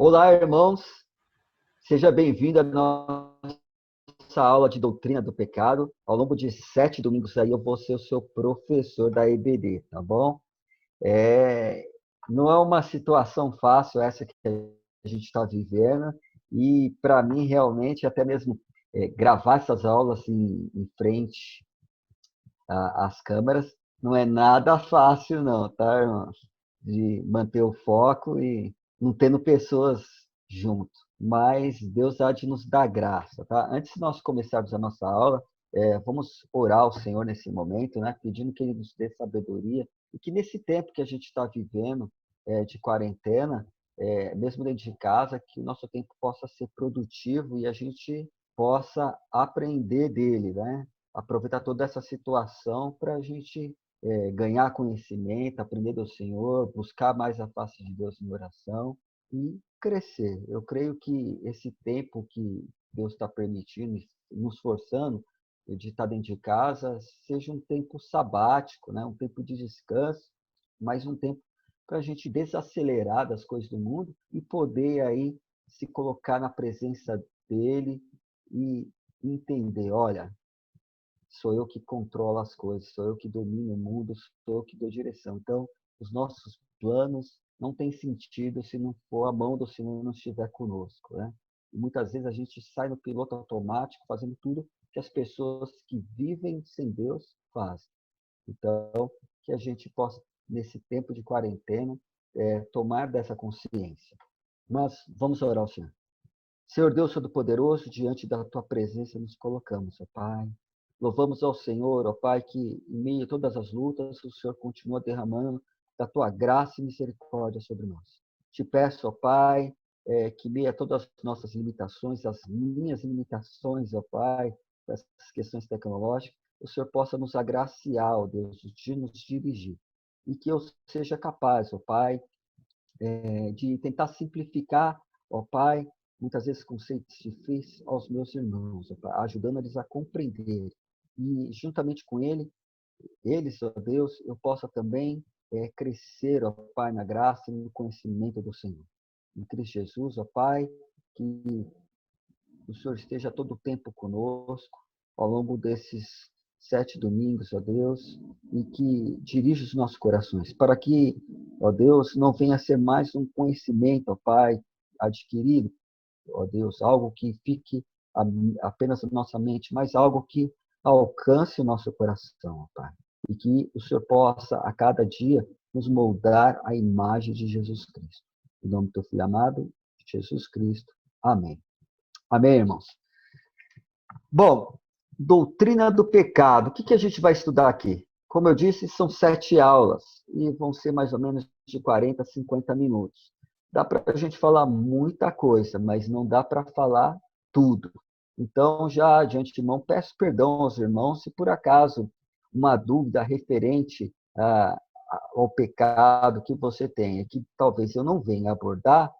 Olá, irmãos, seja bem-vindo à nossa aula de doutrina do pecado. Ao longo de 7 domingos aí, eu vou ser o seu professor da EBD, tá bom? É, não é uma situação fácil essa que a gente está vivendo, e para mim, realmente, até mesmo gravar essas aulas assim, em frente às câmeras, não é nada fácil, não, tá, irmãos? De manter o foco e não tendo pessoas junto. Mas Deus há de nos dar graça, tá? Antes de nós começarmos a nossa aula, vamos orar ao Senhor nesse momento, né? Pedindo que Ele nos dê sabedoria e que nesse tempo que a gente está vivendo de quarentena, mesmo dentro de casa, que o nosso tempo possa ser produtivo e a gente possa aprender dele, né? Aproveitar toda essa situação para a gente ganhar conhecimento, aprender do Senhor, buscar mais a face de Deus em oração e crescer. Eu creio que esse tempo que Deus está permitindo, nos forçando de estar dentro de casa, seja um tempo sabático, né? Um tempo de descanso, mas um tempo para a gente desacelerar das coisas do mundo e poder aí se colocar na presença dele e entender, olha, sou eu que controlo as coisas, sou eu que domino o mundo, sou eu que dou direção. Então, os nossos planos não têm sentido se não for a mão do Senhor não estiver conosco, né? E muitas vezes a gente sai no piloto automático, fazendo tudo que as pessoas que vivem sem Deus fazem. Então, que a gente possa, nesse tempo de quarentena, tomar dessa consciência. Mas vamos orar ao Senhor. Senhor Deus Todo-Poderoso, diante da tua presença nos colocamos, ó Pai. Louvamos ao Senhor, ó Pai, que em meio a todas as lutas, o Senhor continua derramando da tua graça e misericórdia sobre nós. Te peço, ó Pai, que em meio a todas as nossas limitações, as minhas limitações, ó Pai, essas questões tecnológicas, o Senhor possa nos agraciar, ó Deus, de nos dirigir. E que eu seja capaz, ó Pai, de tentar simplificar, ó Pai, muitas vezes conceitos difíceis aos meus irmãos, ó Pai, ajudando eles a compreender. E juntamente com eles, ó Deus, eu possa também crescer, ó Pai, na graça e no conhecimento do Senhor. Em Cristo Jesus, ó Pai, que o Senhor esteja todo o tempo conosco, ao longo desses 7 domingos, ó Deus, e que dirija os nossos corações, para que, ó Deus, não venha a ser mais um conhecimento, ó Pai, adquirido, ó Deus, algo que fique apenas na nossa mente, mas algo que alcance o nosso coração, ó Pai. E que o Senhor possa, a cada dia, nos moldar à imagem de Jesus Cristo. Em nome do teu Filho amado, Jesus Cristo. Amém. Amém, irmãos? Bom, doutrina do pecado. O que a gente vai estudar aqui? Como eu disse, são 7 aulas e vão ser mais ou menos de 40 a 50 minutos. Dá para a gente falar muita coisa, mas não dá para falar tudo. Então, já de antemão, peço perdão aos irmãos se por acaso uma dúvida referente ao pecado que você tem, que talvez eu não venha abordar,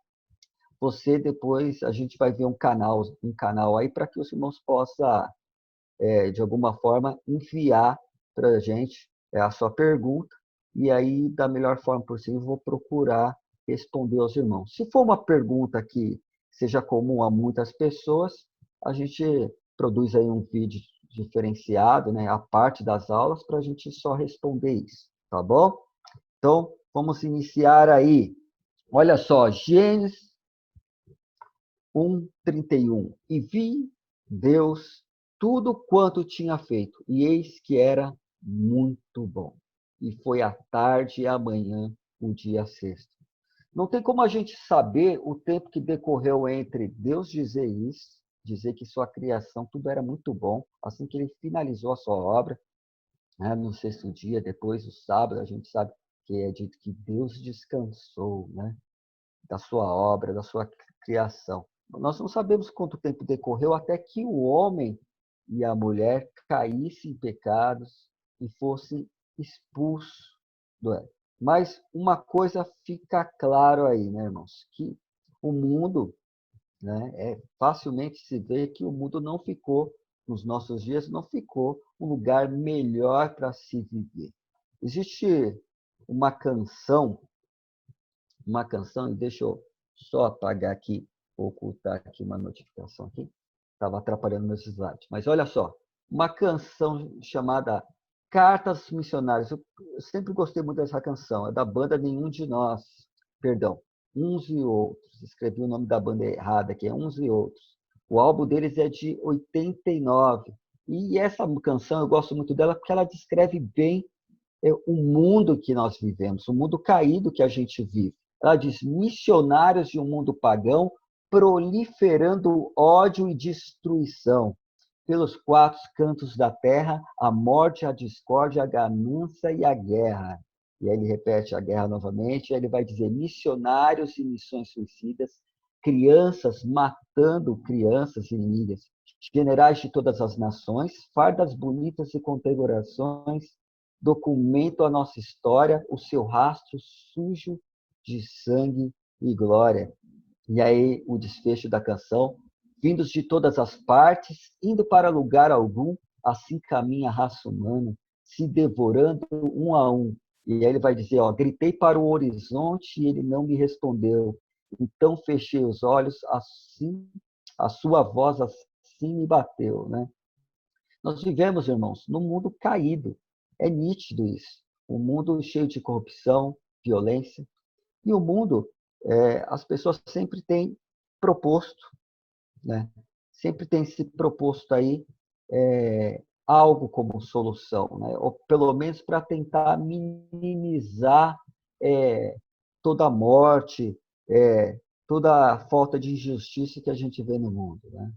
você depois, a gente vai ver um canal aí para que os irmãos possam de alguma forma, enviar para a gente a sua pergunta, e aí, da melhor forma possível, vou procurar responder aos irmãos. Se for uma pergunta que seja comum a muitas pessoas, a gente produz aí um vídeo diferenciado, né, a parte das aulas, para a gente só responder isso, tá bom? Então, vamos iniciar aí. Olha só, Gênesis 1:31. E vi Deus tudo quanto tinha feito, e eis que era muito bom. E foi a tarde e a manhã, o dia sexto. Não tem como a gente saber o tempo que decorreu entre Deus dizer isso, dizer que sua criação, tudo era muito bom, assim que ele finalizou a sua obra, né, no sexto dia, depois do sábado, a gente sabe que é dito que Deus descansou, né, da sua obra, da sua criação. Nós não sabemos quanto tempo decorreu até que o homem e a mulher caíssem em pecados e fossem expulsos do Éden. Mas uma coisa fica claro aí, né, irmãos? Que o mundo, né, facilmente se vê que o mundo não ficou, nos nossos dias, não ficou um lugar melhor para se viver. Existe uma canção, e deixa eu Só apagar aqui, ocultar aqui uma notificação aqui. Estava atrapalhando meus slides. Mas olha só, uma canção chamada Cartas Missionárias. Eu sempre gostei muito dessa canção. É da banda Nenhum de Nós. Perdão, Uns e Outros. Escrevi o nome da banda errado aqui, é Uns e Outros. O álbum deles é de 89. E essa canção eu gosto muito dela porque ela descreve bem o mundo que nós vivemos, o mundo caído que a gente vive. Ela diz: missionários de um mundo pagão proliferando ódio e destruição. Pelos quatro cantos da terra, a morte, a discórdia, a ganância e a guerra. E aí ele repete a guerra novamente, e aí ele vai dizer: missionários e missões suicidas, crianças matando crianças inimigas, generais de todas as nações, fardas bonitas e condecorações, documentam a nossa história, o seu rastro sujo de sangue e glória. E aí o desfecho da canção: vindos de todas as partes, indo para lugar algum, assim caminha a raça humana, se devorando um a um. E aí ele vai dizer, ó, gritei para o horizonte e ele não me respondeu. Então fechei os olhos, assim a sua voz assim me bateu, né? Nós vivemos, irmãos, num mundo caído. É nítido isso. Um mundo cheio de corrupção, violência. E o mundo, as pessoas sempre têm proposto, né? Sempre tem se proposto aí algo como solução, né? Ou pelo menos para tentar minimizar toda a morte, toda a falta de injustiça que a gente vê no mundo, né?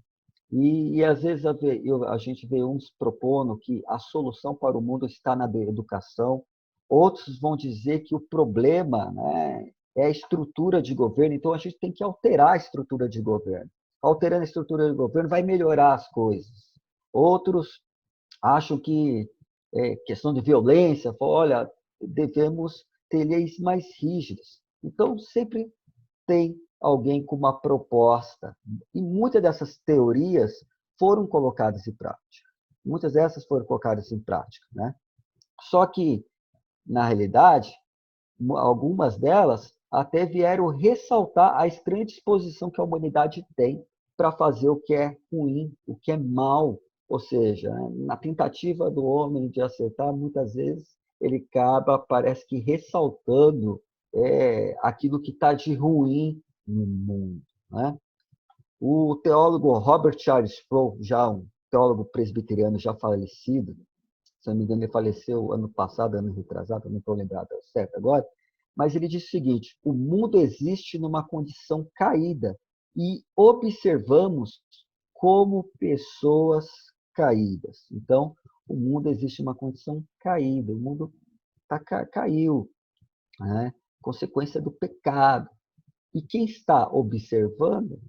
E às vezes a gente vê uns propondo que a solução para o mundo está na educação, outros vão dizer que o problema, né, é a estrutura de governo, então a gente tem que alterar a estrutura de governo. Alterando a estrutura de governo vai melhorar as coisas. Outros acham que questão de violência, olha, devemos ter leis mais rígidas. Então, sempre tem alguém com uma proposta. E muitas dessas teorias foram colocadas em prática. Muitas dessas foram colocadas em prática, né? Só que, na realidade, algumas delas até vieram ressaltar a estranha disposição que a humanidade tem para fazer o que é ruim, o que é mal. Ou seja, na tentativa do homem de acertar, muitas vezes ele acaba, parece que, ressaltando aquilo que está de ruim no mundo, né? O teólogo Robert Charles Sproul, já um teólogo presbiteriano já falecido, se não me engano, ele faleceu ano passado, ano retrasado, não estou lembrado certo agora, mas ele diz o seguinte: o mundo existe numa condição caída e observamos como pessoas caídas. Então, o mundo existe numa condição caída, o mundo caiu, né? Consequência do pecado. E quem está observando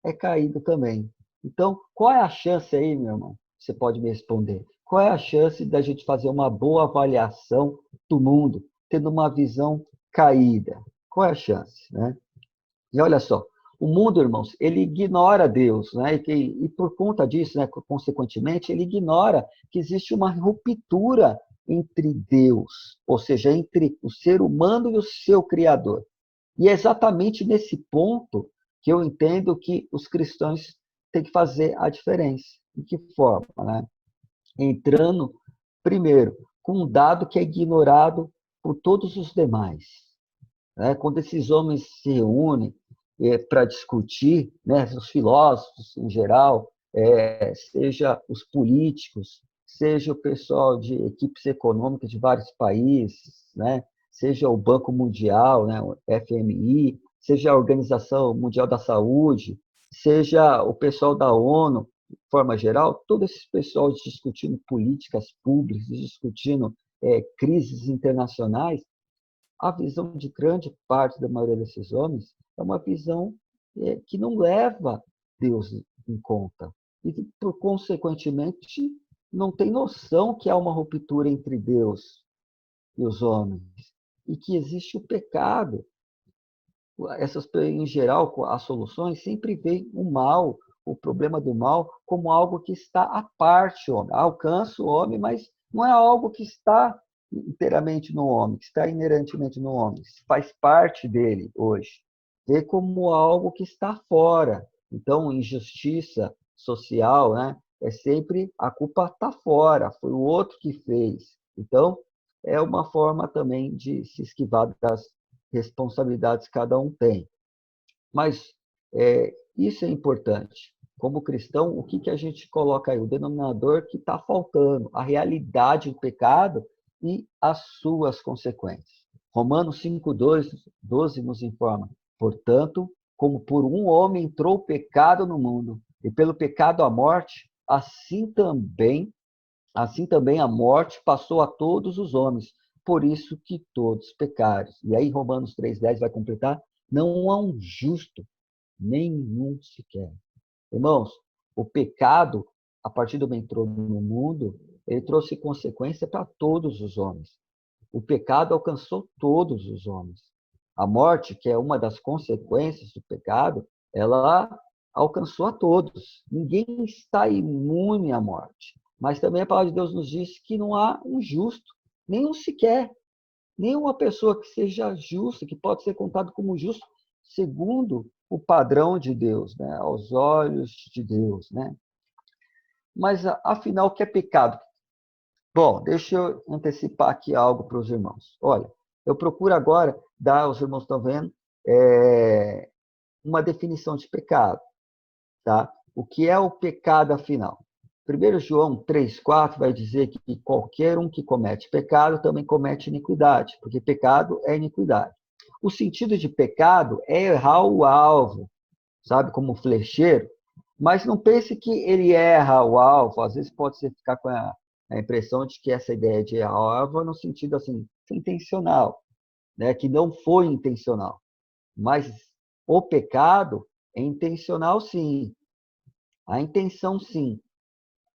é caído também. Então, qual é a chance aí, meu irmão? Você pode me responder. Qual é a chance da gente fazer uma boa avaliação do mundo, tendo uma visão caída? Qual é a chance, né? E olha só, o mundo, irmãos, ele ignora Deus, né? E por conta disso, né, consequentemente, ele ignora que existe uma ruptura entre Deus, ou seja, entre o ser humano e o seu Criador. E é exatamente nesse ponto que eu entendo que os cristãos têm que fazer a diferença. De que forma? Né? Entrando, primeiro, com um dado que é ignorado por todos os demais. Né? Quando esses homens se reúnem para discutir, né, os filósofos em geral, seja os políticos, seja o pessoal de equipes econômicas de vários países, né, seja o Banco Mundial, né, o FMI, seja a Organização Mundial da Saúde, seja o pessoal da ONU, de forma geral, todo esse pessoal discutindo políticas públicas, discutindo crises internacionais, a visão de grande parte da maioria desses homens é uma visão que não leva Deus em conta. E, por consequentemente, não tem noção que há uma ruptura entre Deus e os homens. E que existe o pecado. Essas, em geral, as soluções sempre veem o mal, o problema do mal, como algo que está à parte, homem. Alcança o homem, mas não é algo que está inteiramente no homem, que está inerentemente no homem, faz parte dele hoje. vê como algo que está fora. Então, injustiça social, né? É sempre a culpa está fora, foi o outro que fez. Então, é uma forma também de se esquivar das responsabilidades que cada um tem. Mas isso é importante. Como cristão, o que, que a gente coloca aí? O denominador que está faltando, a realidade do pecado e as suas consequências. Romanos 5:12 nos informa: portanto, como por um homem entrou o pecado no mundo, e pelo pecado a morte, assim também a morte passou a todos os homens, por isso que todos pecaram. E aí Romanos 3:10 vai completar: não há um justo, nenhum sequer. Irmãos, o pecado, a partir do momento que entrou no mundo, ele trouxe consequência para todos os homens. O pecado alcançou todos os homens. A morte, que é uma das consequências do pecado, ela alcançou a todos. Ninguém está imune à morte. Mas também a palavra de Deus nos diz que não há um justo, nenhum sequer, nenhuma pessoa que seja justa, que pode ser contado como justo, segundo o padrão de Deus, né? Aos olhos de Deus, né? Mas, afinal, o que é pecado? Bom, deixa eu antecipar aqui algo para os irmãos. Olha, eu procuro agora dar, os irmãos estão vendo, uma definição de pecado, tá? O que é o pecado, afinal? 1 João 3,4 vai dizer que qualquer um que comete pecado também comete iniquidade, porque pecado é iniquidade. O sentido de pecado é errar o alvo, sabe, como flecheiro, mas não pense que ele erra o alvo. Às vezes pode ser ficar com a impressão de que essa ideia de errar o alvo é no sentido assim, intencional, né, que não foi intencional. Mas o pecado é intencional, sim. A intenção, sim.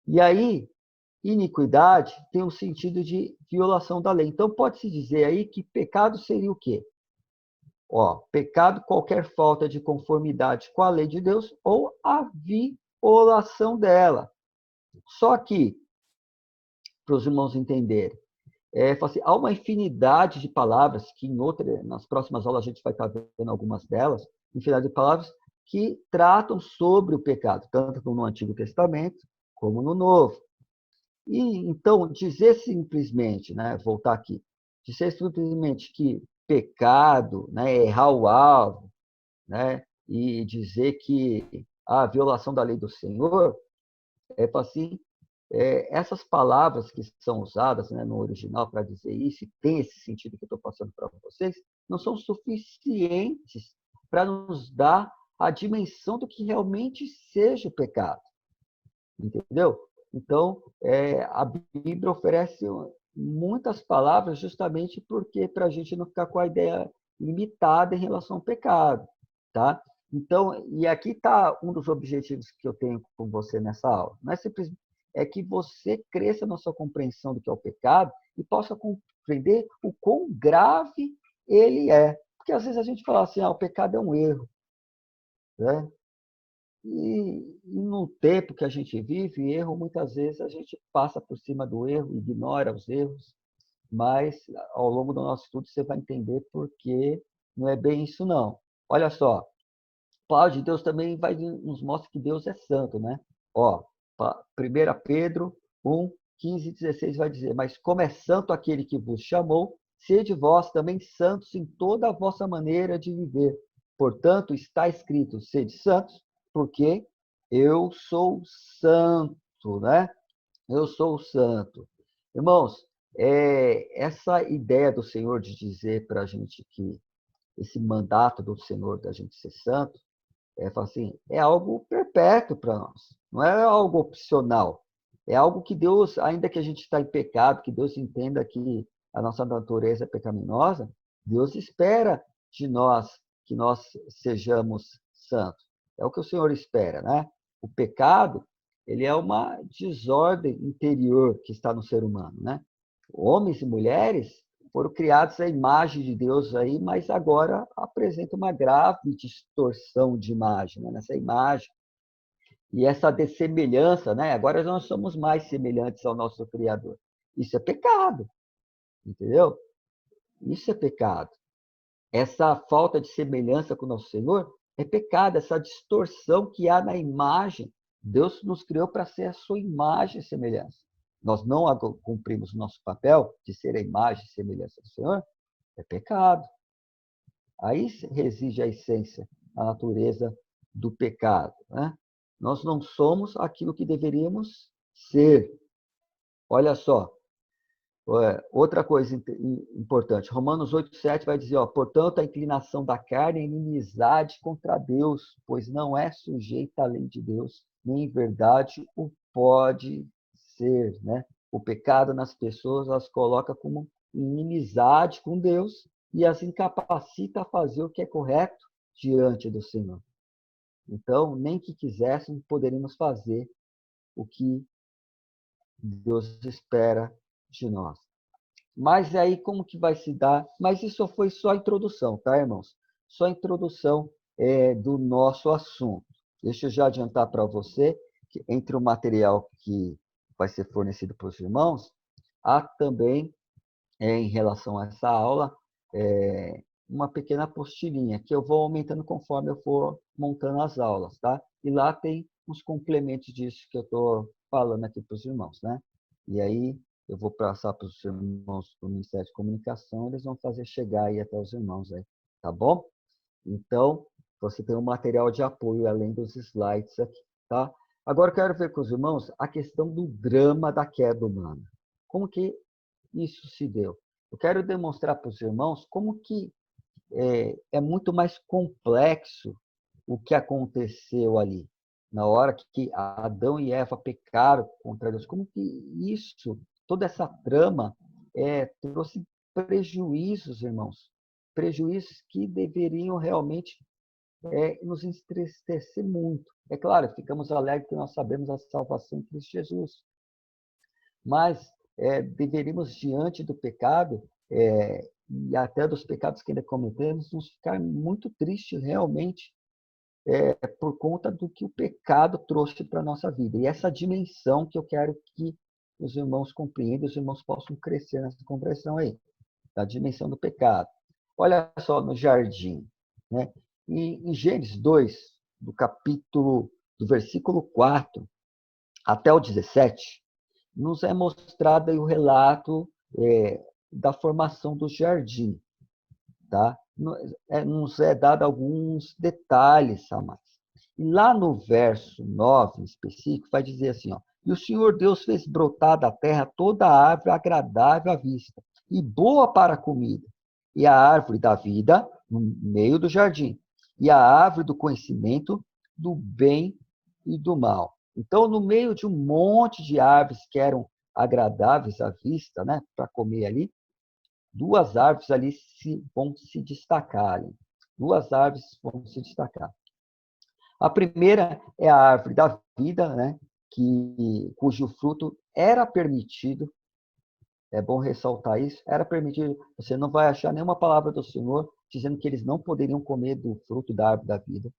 E aí, iniquidade tem um sentido de violação da lei. Então, pode-se dizer aí que pecado seria o quê? Pecado, qualquer falta de conformidade com a lei de Deus ou a violação dela. Só que, para os irmãos entenderem, assim, há uma infinidade de palavras que nas próximas aulas a gente vai estar vendo algumas delas, infinidade de palavras que tratam sobre o pecado, tanto no Antigo Testamento como no Novo. E então dizer simplesmente, né, voltar aqui, dizer simplesmente que pecado, né, é errar o alvo, né, e dizer que a violação da lei do Senhor assim, essas palavras que são usadas, né, no original para dizer isso, e tem esse sentido que eu estou passando para vocês, não são suficientes para nos dar a dimensão do que realmente seja o pecado. Entendeu? Então, a Bíblia oferece muitas palavras justamente porque para a gente não ficar com a ideia limitada em relação ao pecado, tá? Então, e aqui está um dos objetivos que eu tenho com você nessa aula. Não é simplesmente que você cresça na sua compreensão do que é o pecado e possa compreender o quão grave ele é. Porque às vezes a gente fala assim, o pecado é um erro, né? E no tempo que a gente vive, erro, muitas vezes a gente passa por cima do erro, ignora os erros, mas ao longo do nosso estudo você vai entender porque não é bem isso não. Olha só, a palavra de Deus também nos mostra que Deus é santo, né? 1 Pedro 1:15-16 vai dizer: mas como é santo aquele que vos chamou, sede vós também santos em toda a vossa maneira de viver. Portanto, está escrito: sede santos, porque eu sou santo, né? Eu sou santo. Irmãos, essa ideia do Senhor de dizer para a gente que esse mandato do Senhor da gente ser santo, assim, é algo perpétuo para nós. Não é algo opcional. É algo que Deus, ainda que a gente está em pecado, que Deus entenda que a nossa natureza é pecaminosa, Deus espera de nós que nós sejamos santos. É o que o Senhor espera, né? O pecado, ele é uma desordem interior que está no ser humano, né? Homens e mulheres foram criados à imagem de Deus aí, mas agora apresenta uma grave distorção de imagem, né? Nessa imagem. E essa dessemelhança, né? Agora nós somos mais semelhantes ao nosso Criador. Isso é pecado, entendeu? Isso é pecado. Essa falta de semelhança com o nosso Senhor é pecado, essa distorção que há na imagem. Deus nos criou para ser a sua imagem e semelhança. Nós não cumprimos o nosso papel de ser a imagem e semelhança do Senhor, é pecado. Aí reside a essência, a natureza do pecado. Né? Nós não somos aquilo que deveríamos ser. Olha só, outra coisa importante, Romanos 8,7 vai dizer, portanto, a inclinação da carne é inimizade contra Deus, pois não é sujeita à lei de Deus, nem em verdade o pode ser. Né? O pecado nas pessoas as coloca como inimizade com Deus e as incapacita a fazer o que é correto diante do Senhor. Então, nem que quiséssemos, poderíamos fazer o que Deus espera de nós. Mas aí como que vai se dar? Mas isso foi só a introdução, tá, irmãos? Só a introdução do nosso assunto. Deixa eu já adiantar para você que entre o material que vai ser fornecido para os irmãos, há também, em relação a essa aula, uma pequena apostilinha que eu vou aumentando conforme eu for montando as aulas, tá? E lá tem uns complementos disso que eu estou falando aqui para os irmãos, né? E aí eu vou passar para os irmãos do Ministério de Comunicação, eles vão fazer chegar aí até os irmãos aí, tá bom? Então, você tem um material de apoio além dos slides aqui, tá? Agora eu quero ver com os irmãos a questão do drama da queda humana. Como que isso se deu? Eu quero demonstrar para os irmãos como que é muito mais complexo o que aconteceu ali. Na hora que Adão e Eva pecaram contra Deus, como que isso, toda essa trama, trouxe prejuízos, irmãos. Prejuízos que deveriam realmente nos entristecer muito. É claro, ficamos alegres que nós sabemos a salvação em Cristo Jesus. Mas deveríamos, diante do pecado, e até dos pecados que ainda cometemos, nos ficar muito tristes realmente por conta do que o pecado trouxe para a nossa vida. E essa dimensão que eu quero que os irmãos compreendam, os irmãos possam crescer nessa compreensão aí, da dimensão do pecado. Olha só no jardim, né? Em Gênesis 2, do versículo 4 até o 17, nos é mostrado aí o relato da formação do jardim, tá? Nos é dado alguns detalhes a mais. E lá no verso 9, em específico, vai dizer assim, e o Senhor Deus fez brotar da terra toda a árvore agradável à vista e boa para a comida, e a árvore da vida no meio do jardim, e a árvore do conhecimento do bem e do mal. Então, no meio de um monte de árvores que eram agradáveis à vista, né, para comer ali, duas árvores ali vão se destacar. Duas árvores vão se destacar. A primeira é a árvore da vida, né, cujo fruto era permitido, é bom ressaltar isso, era permitido, você não vai achar nenhuma palavra do Senhor dizendo que eles não poderiam comer do fruto da árvore da vida.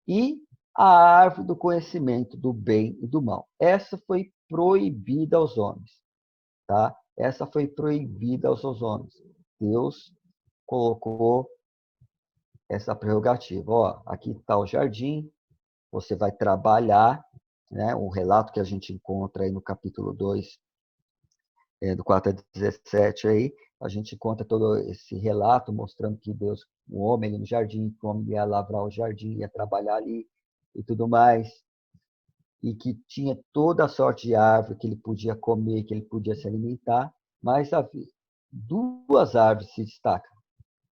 E a árvore do conhecimento do bem e do mal. Essa foi proibida aos homens, tá? Essa foi proibida aos homens. Deus colocou essa prerrogativa. Aqui está o jardim, você vai trabalhar, né? O relato que a gente encontra aí no capítulo 2, do 4 a 17, aí, a gente encontra todo esse relato mostrando que Deus, o homem ali no jardim, que o homem ia lavrar o jardim, ia trabalhar ali e tudo mais, e que tinha toda a sorte de árvore que ele podia comer, que ele podia se alimentar, mas havia duas árvores se destacam.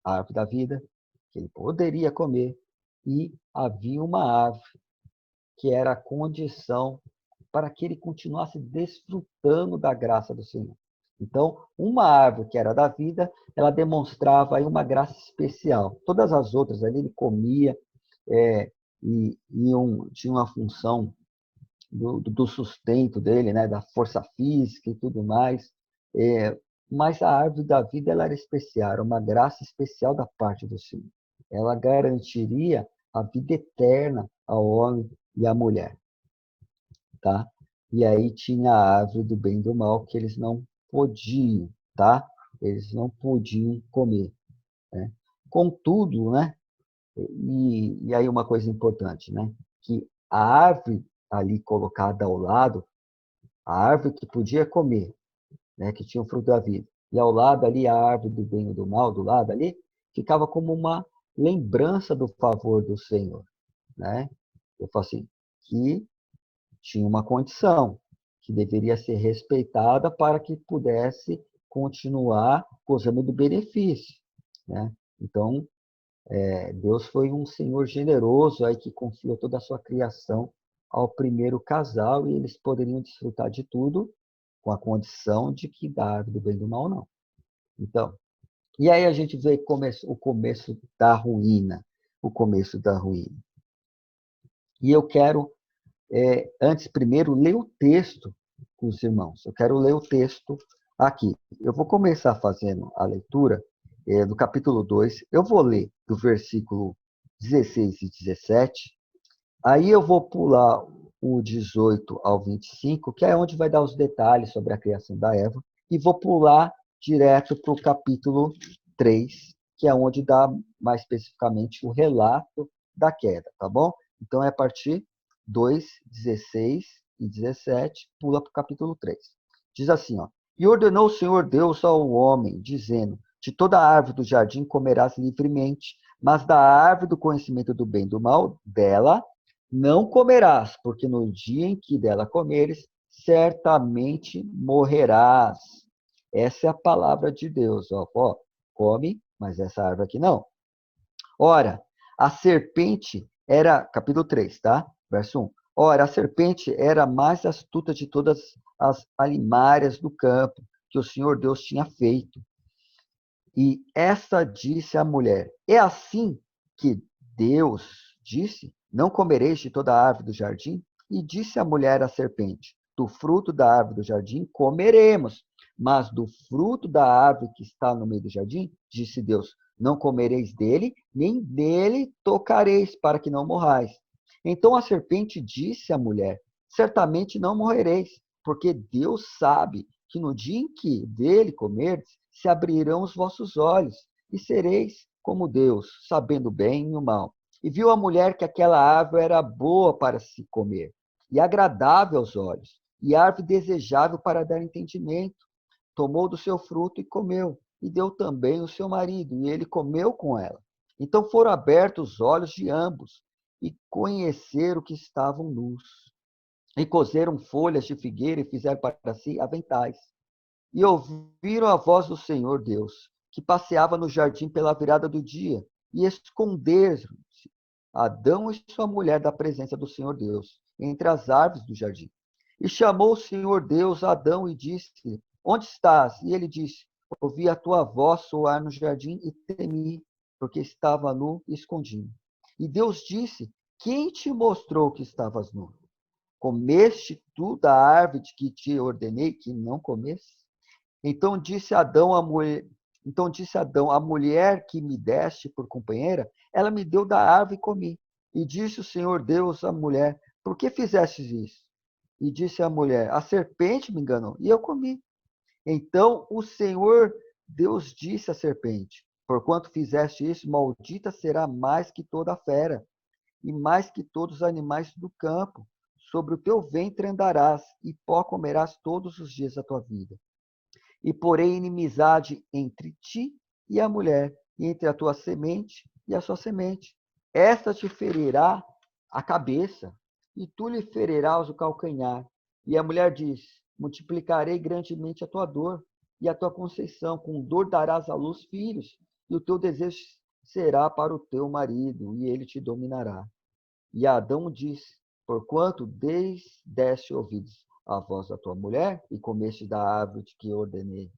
A árvore da vida, que ele poderia comer, e havia uma árvore que era a condição para que ele continuasse desfrutando da graça do Senhor. Então, uma árvore que era da vida, ela demonstrava aí uma graça especial. Todas as outras ali ele comia e tinha uma função do sustento dele, né, da força física e tudo mais. Mas a árvore da vida ela era especial, era uma graça especial da parte do Senhor. Ela garantiria a vida eterna ao homem e à mulher, tá? E aí tinha a árvore do bem e do mal que eles não podiam, tá? Eles não podiam comer, né? Contudo, né? E aí uma coisa importante, né? Que a árvore ali colocada ao lado, a árvore que podia comer, né? Que tinha o fruto da vida, e ao lado ali a árvore do bem e do mal, do lado ali, ficava como uma lembrança do favor do Senhor, né? Eu falo assim, que tinha uma condição que deveria ser respeitada para que pudesse continuar gozando do benefício, né? Então, Deus foi um Senhor generoso aí que confiou toda a sua criação ao primeiro casal e eles poderiam desfrutar de tudo com a condição de que da árvore do bem e do mal não. Então, e aí a gente vê o começo da ruína, o começo da ruína. E eu quero, antes, primeiro, ler o texto com os irmãos. Eu quero ler o texto aqui. Eu vou começar fazendo a leitura do capítulo 2. Eu vou ler do versículo 16 e 17. Aí eu vou pular o 18 ao 25, que é onde vai dar os detalhes sobre a criação da Eva, e vou pular direto para o capítulo 3, que é onde dá mais especificamente o relato da queda, tá bom? Então é a partir 2, 16 e 17, pula para o capítulo 3. Diz assim, ó: E ordenou o Senhor Deus ao homem, dizendo: De toda a árvore do jardim comerás livremente, mas da árvore do conhecimento do bem e do mal, dela não comerás, porque no dia em que dela comeres, certamente morrerás. Essa é a palavra de Deus. Ó, come, mas essa árvore aqui não. Ora, a serpente era, capítulo 3, tá? Verso 1. Ora, a serpente era a mais astuta de todas as alimárias do campo que o Senhor Deus tinha feito. E esta disse à mulher: É assim que Deus disse: Não comereis de toda a árvore do jardim? E disse a mulher à serpente: Do fruto da árvore do jardim comeremos, mas do fruto da árvore que está no meio do jardim, disse Deus: Não comereis dele, nem dele tocareis, para que não morrais. Então a serpente disse à mulher: Certamente não morrereis, porque Deus sabe que no dia em que dele comerdes, se abrirão os vossos olhos, e sereis como Deus, sabendo o bem e o mal. E viu a mulher que aquela árvore era boa para se comer, e agradável aos olhos, e árvore desejável para dar entendimento. Tomou do seu fruto e comeu, e deu também ao seu marido, e ele comeu com ela. Então foram abertos os olhos de ambos, e conheceram que estavam nus. E coseram folhas de figueira e fizeram para si aventais. E ouviram a voz do Senhor Deus, que passeava no jardim pela virada do dia, e esconderam-se Adão e sua mulher da presença do Senhor Deus, entre as árvores do jardim. E chamou o Senhor Deus a Adão e disse: Onde estás? E ele disse: Ouvi a tua voz soar no jardim e temi, porque estava nu e escondido. E Deus disse: Quem te mostrou que estavas nu? Comeste tu da árvore de que te ordenei que não comesse? Então disse Adão à mulher, então disse Adão, a mulher que me deste por companheira, ela me deu da árvore e comi. E disse o Senhor Deus à mulher: Por que fizestes isso? E disse a mulher: A serpente me enganou e eu comi. Então o Senhor Deus disse à serpente: Porquanto fizeste isso, maldita será mais que toda a fera e mais que todos os animais do campo. Sobre o teu ventre andarás e pó comerás todos os dias da tua vida. E porei inimizade entre ti e a mulher, e entre a tua semente e a sua semente. Esta te ferirá a cabeça, e tu lhe ferirás o calcanhar. E a mulher diz: Multiplicarei grandemente a tua dor e a tua conceição. Com dor darás à luz filhos, e o teu desejo será para o teu marido, e ele te dominará. E Adão disse: Porquanto deste ouvidos à voz da tua mulher, e comeste da árvore que ordenei,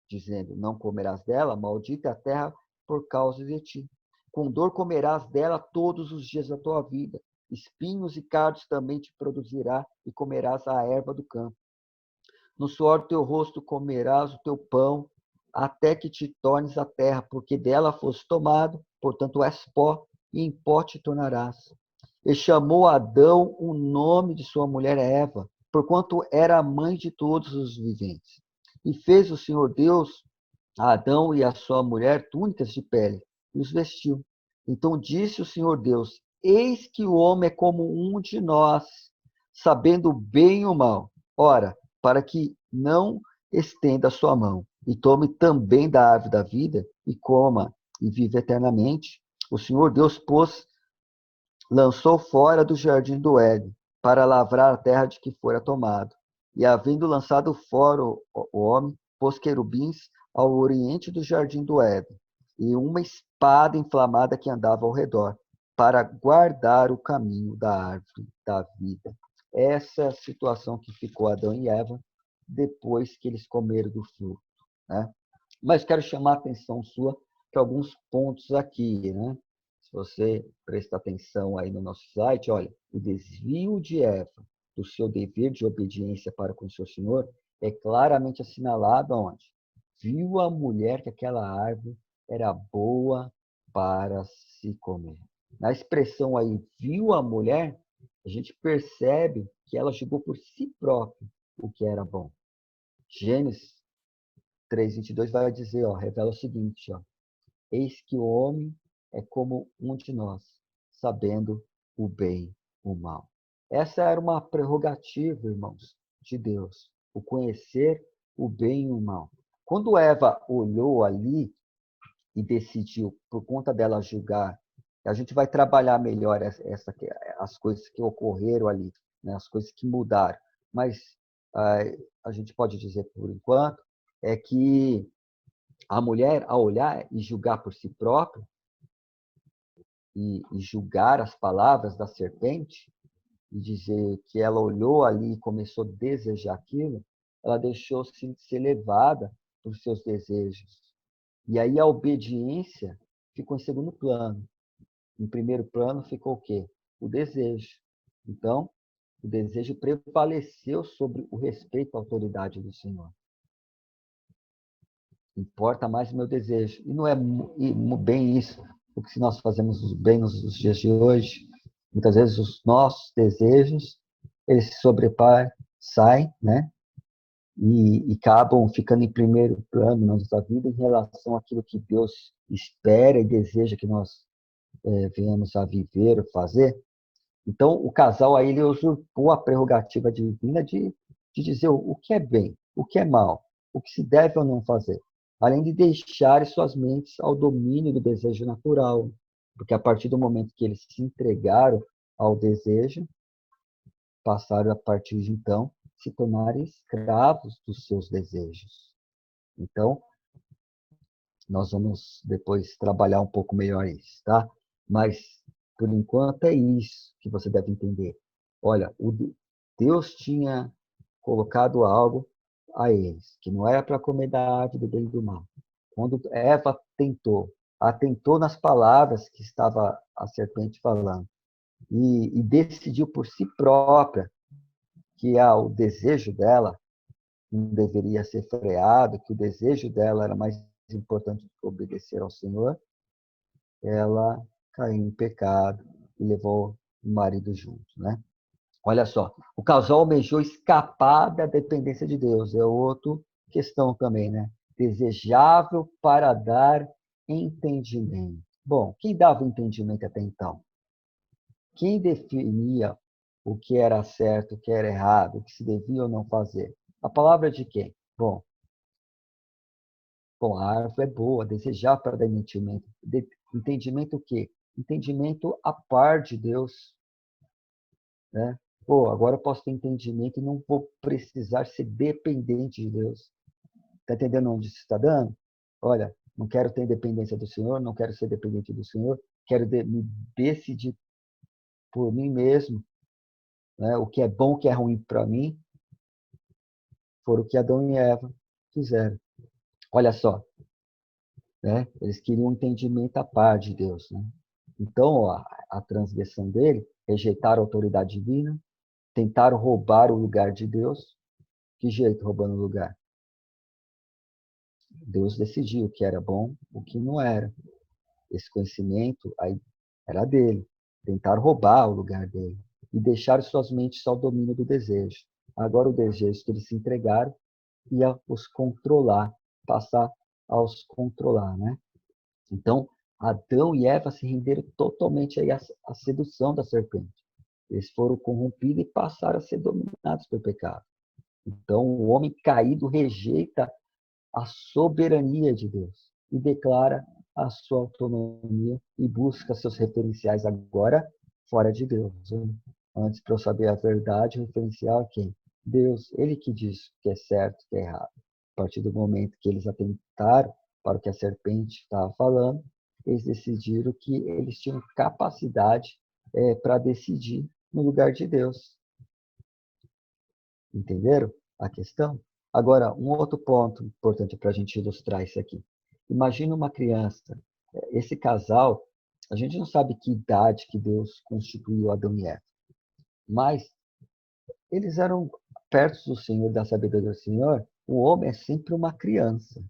dizendo: Não comerás dela, maldita é a terra por causa de ti. Com dor comerás dela todos os dias da tua vida. Espinhos e cardos também te produzirá, e comerás a erva do campo. No suor do teu rosto comerás o teu pão, até que te tornes a terra, porque dela foste tomado, portanto és pó, e em pó te tornarás. E chamou Adão o nome de sua mulher Eva, porquanto era a mãe de todos os viventes. E fez o Senhor Deus a Adão e a sua mulher túnicas de pele, e os vestiu. Então disse o Senhor Deus: Eis que o homem é como um de nós, sabendo o bem e o mal. Ora, para que não estenda a sua mão e tome também da árvore da vida e coma e viva eternamente, o Senhor Deus lançou fora do jardim do Éden para lavrar a terra de que fora tomado. E havendo lançado fora o homem, pôs querubins ao oriente do jardim do Éden, e uma espada inflamada que andava ao redor, para guardar o caminho da árvore da vida. Essa é a situação que ficou Adão e Eva depois que eles comeram do fruto, né? Mas quero chamar a atenção sua para alguns pontos aqui, né? Se você prestar atenção aí no nosso site, olha, o desvio de Eva do seu dever de obediência para com o seu Senhor é claramente assinalado onde? Viu a mulher que aquela árvore era boa para se comer. Na expressão aí, viu a mulher, a gente percebe que ela julgou por si própria o que era bom. Gênesis 3:22 vai dizer, ó, revela o seguinte, ó, eis que o homem é como um de nós, sabendo o bem e o mal. Essa era uma prerrogativa, irmãos, de Deus, o conhecer o bem e o mal. Quando Eva olhou ali e decidiu, por conta dela julgar, a gente vai trabalhar melhor as coisas que ocorreram ali, né, as coisas que mudaram. Mas a gente pode dizer, por enquanto, é que a mulher, ao olhar e julgar por si própria, e julgar as palavras da serpente, e dizer que ela olhou ali e começou a desejar aquilo, ela deixou-se ser levada por seus desejos. E aí a obediência ficou em segundo plano. Em primeiro plano ficou o quê? O desejo. Então, o desejo prevaleceu sobre o respeito à autoridade do Senhor. Importa mais o meu desejo. E não é bem isso, porque se nós fazemos bem nos dias de hoje, muitas vezes os nossos desejos, eles se sobressaem, né? E acabam ficando em primeiro plano na nossa vida em relação àquilo que Deus espera e deseja que nós venhamos a viver ou fazer. Então, o casal aí, ele usurpou a prerrogativa divina de dizer o que é bem, o que é mal, o que se deve ou não fazer, além de deixar suas mentes ao domínio do desejo natural, porque a partir do momento que eles se entregaram ao desejo, passaram a partir de então se tornarem escravos dos seus desejos. Então, nós vamos depois trabalhar um pouco melhor isso, tá? Mas, por enquanto, é isso que você deve entender. Olha, Deus tinha colocado algo a eles, que não era para comer da árvore do bem e do mal. Quando Eva atentou nas palavras que estava a serpente falando, e decidiu por si própria que o desejo dela não deveria ser freado, que o desejo dela era mais importante do que obedecer ao Senhor, ela caiu em pecado e levou o marido junto, né? Olha só, o casal almejou escapar da dependência de Deus, é outra questão também, né? Desejável para dar entendimento. Bom, quem dava entendimento até então? Quem definia o que era certo, o que era errado, o que se devia ou não fazer? A palavra de quem? Bom, a árvore é boa, desejar para dar entendimento. Entendimento o quê? Entendimento a par de Deus, né? Pô, agora eu posso ter entendimento e não vou precisar ser dependente de Deus. Está entendendo onde isso está dando? Olha, não quero ter dependência do Senhor, não quero ser dependente do Senhor, quero me decidir por mim mesmo, né? O que é bom, o que é ruim para mim, foi o que Adão e Eva fizeram. Olha só, né? Eles queriam um entendimento à par de Deus, né? Então, a transgressão dele, rejeitaram a autoridade divina, tentaram roubar o lugar de Deus. Que jeito roubando o lugar? Deus decidiu o que era bom, o que não era. Esse conhecimento aí era dele. Tentaram roubar o lugar dele e deixaram suas mentes ao domínio do desejo. Agora o desejo que eles se entregaram ia os controlar, passar a os controlar, né? Então, Adão e Eva se renderam totalmente aí à sedução da serpente. Eles foram corrompidos e passaram a ser dominados pelo pecado. Então, o homem caído rejeita a soberania de Deus e declara a sua autonomia e busca seus referenciais agora fora de Deus. Antes, para eu saber a verdade, o referencial é quem? Deus, ele que diz o que é certo e o que é errado. A partir do momento que eles atentaram para o que a serpente estava falando, eles decidiram que eles tinham capacidade para decidir no lugar de Deus. Entenderam a questão? Agora, um outro ponto importante para a gente ilustrar isso aqui. Imagina uma criança, esse casal, a gente não sabe que idade que Deus constituiu Adão e Eva, mas eles eram perto do Senhor, da sabedoria do Senhor. O homem é sempre uma criança,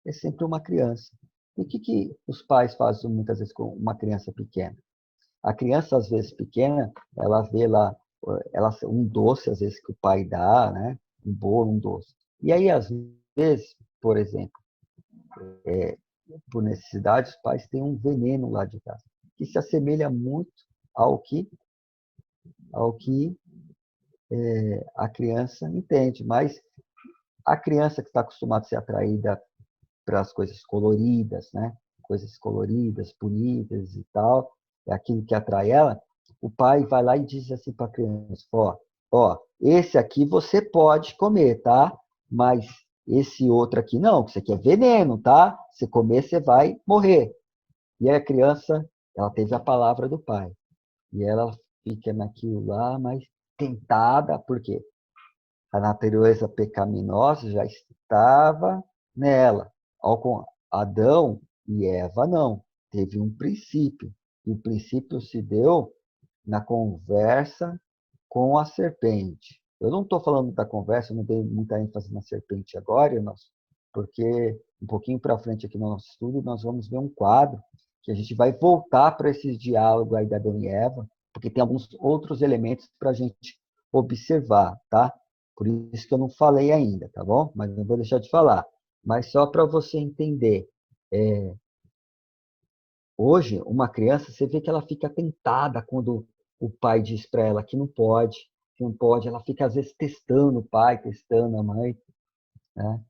é sempre uma criança. E o que os pais fazem muitas vezes com uma criança pequena? A criança, às vezes pequena, ela vê lá um doce, às vezes, que o pai dá, né? Um bolo, um doce. E aí, às vezes, por exemplo, por necessidade, os pais têm um veneno lá de casa, que se assemelha muito ao que, ao que a criança entende. Mas a criança que está acostumada a ser atraída para as coisas coloridas, né? Coisas coloridas, bonitas e tal, é aquilo que atrai ela, o pai vai lá e diz assim para a criança, esse aqui você pode comer, tá? Mas esse outro aqui não, que isso aqui é veneno, tá? Se comer, você vai morrer. E aí a criança, ela teve a palavra do pai. E ela fica naquilo lá, mas tentada, por quê? A natureza pecaminosa já estava nela. Adão e Eva não. Teve um princípio. E o princípio se deu na conversa com a serpente. Eu não estou falando da conversa, eu não dei muita ênfase na serpente agora, irmãos, porque um pouquinho para frente aqui no nosso estudo nós vamos ver um quadro que a gente vai voltar para esse diálogo aí da Adão e Eva, porque tem alguns outros elementos para a gente observar, tá? Por isso que eu não falei ainda, tá bom? Mas não vou deixar de falar. Mas só para você entender, hoje, uma criança, você vê que ela fica tentada quando o pai diz para ela que não pode, ela fica às vezes testando o pai, testando a mãe, né?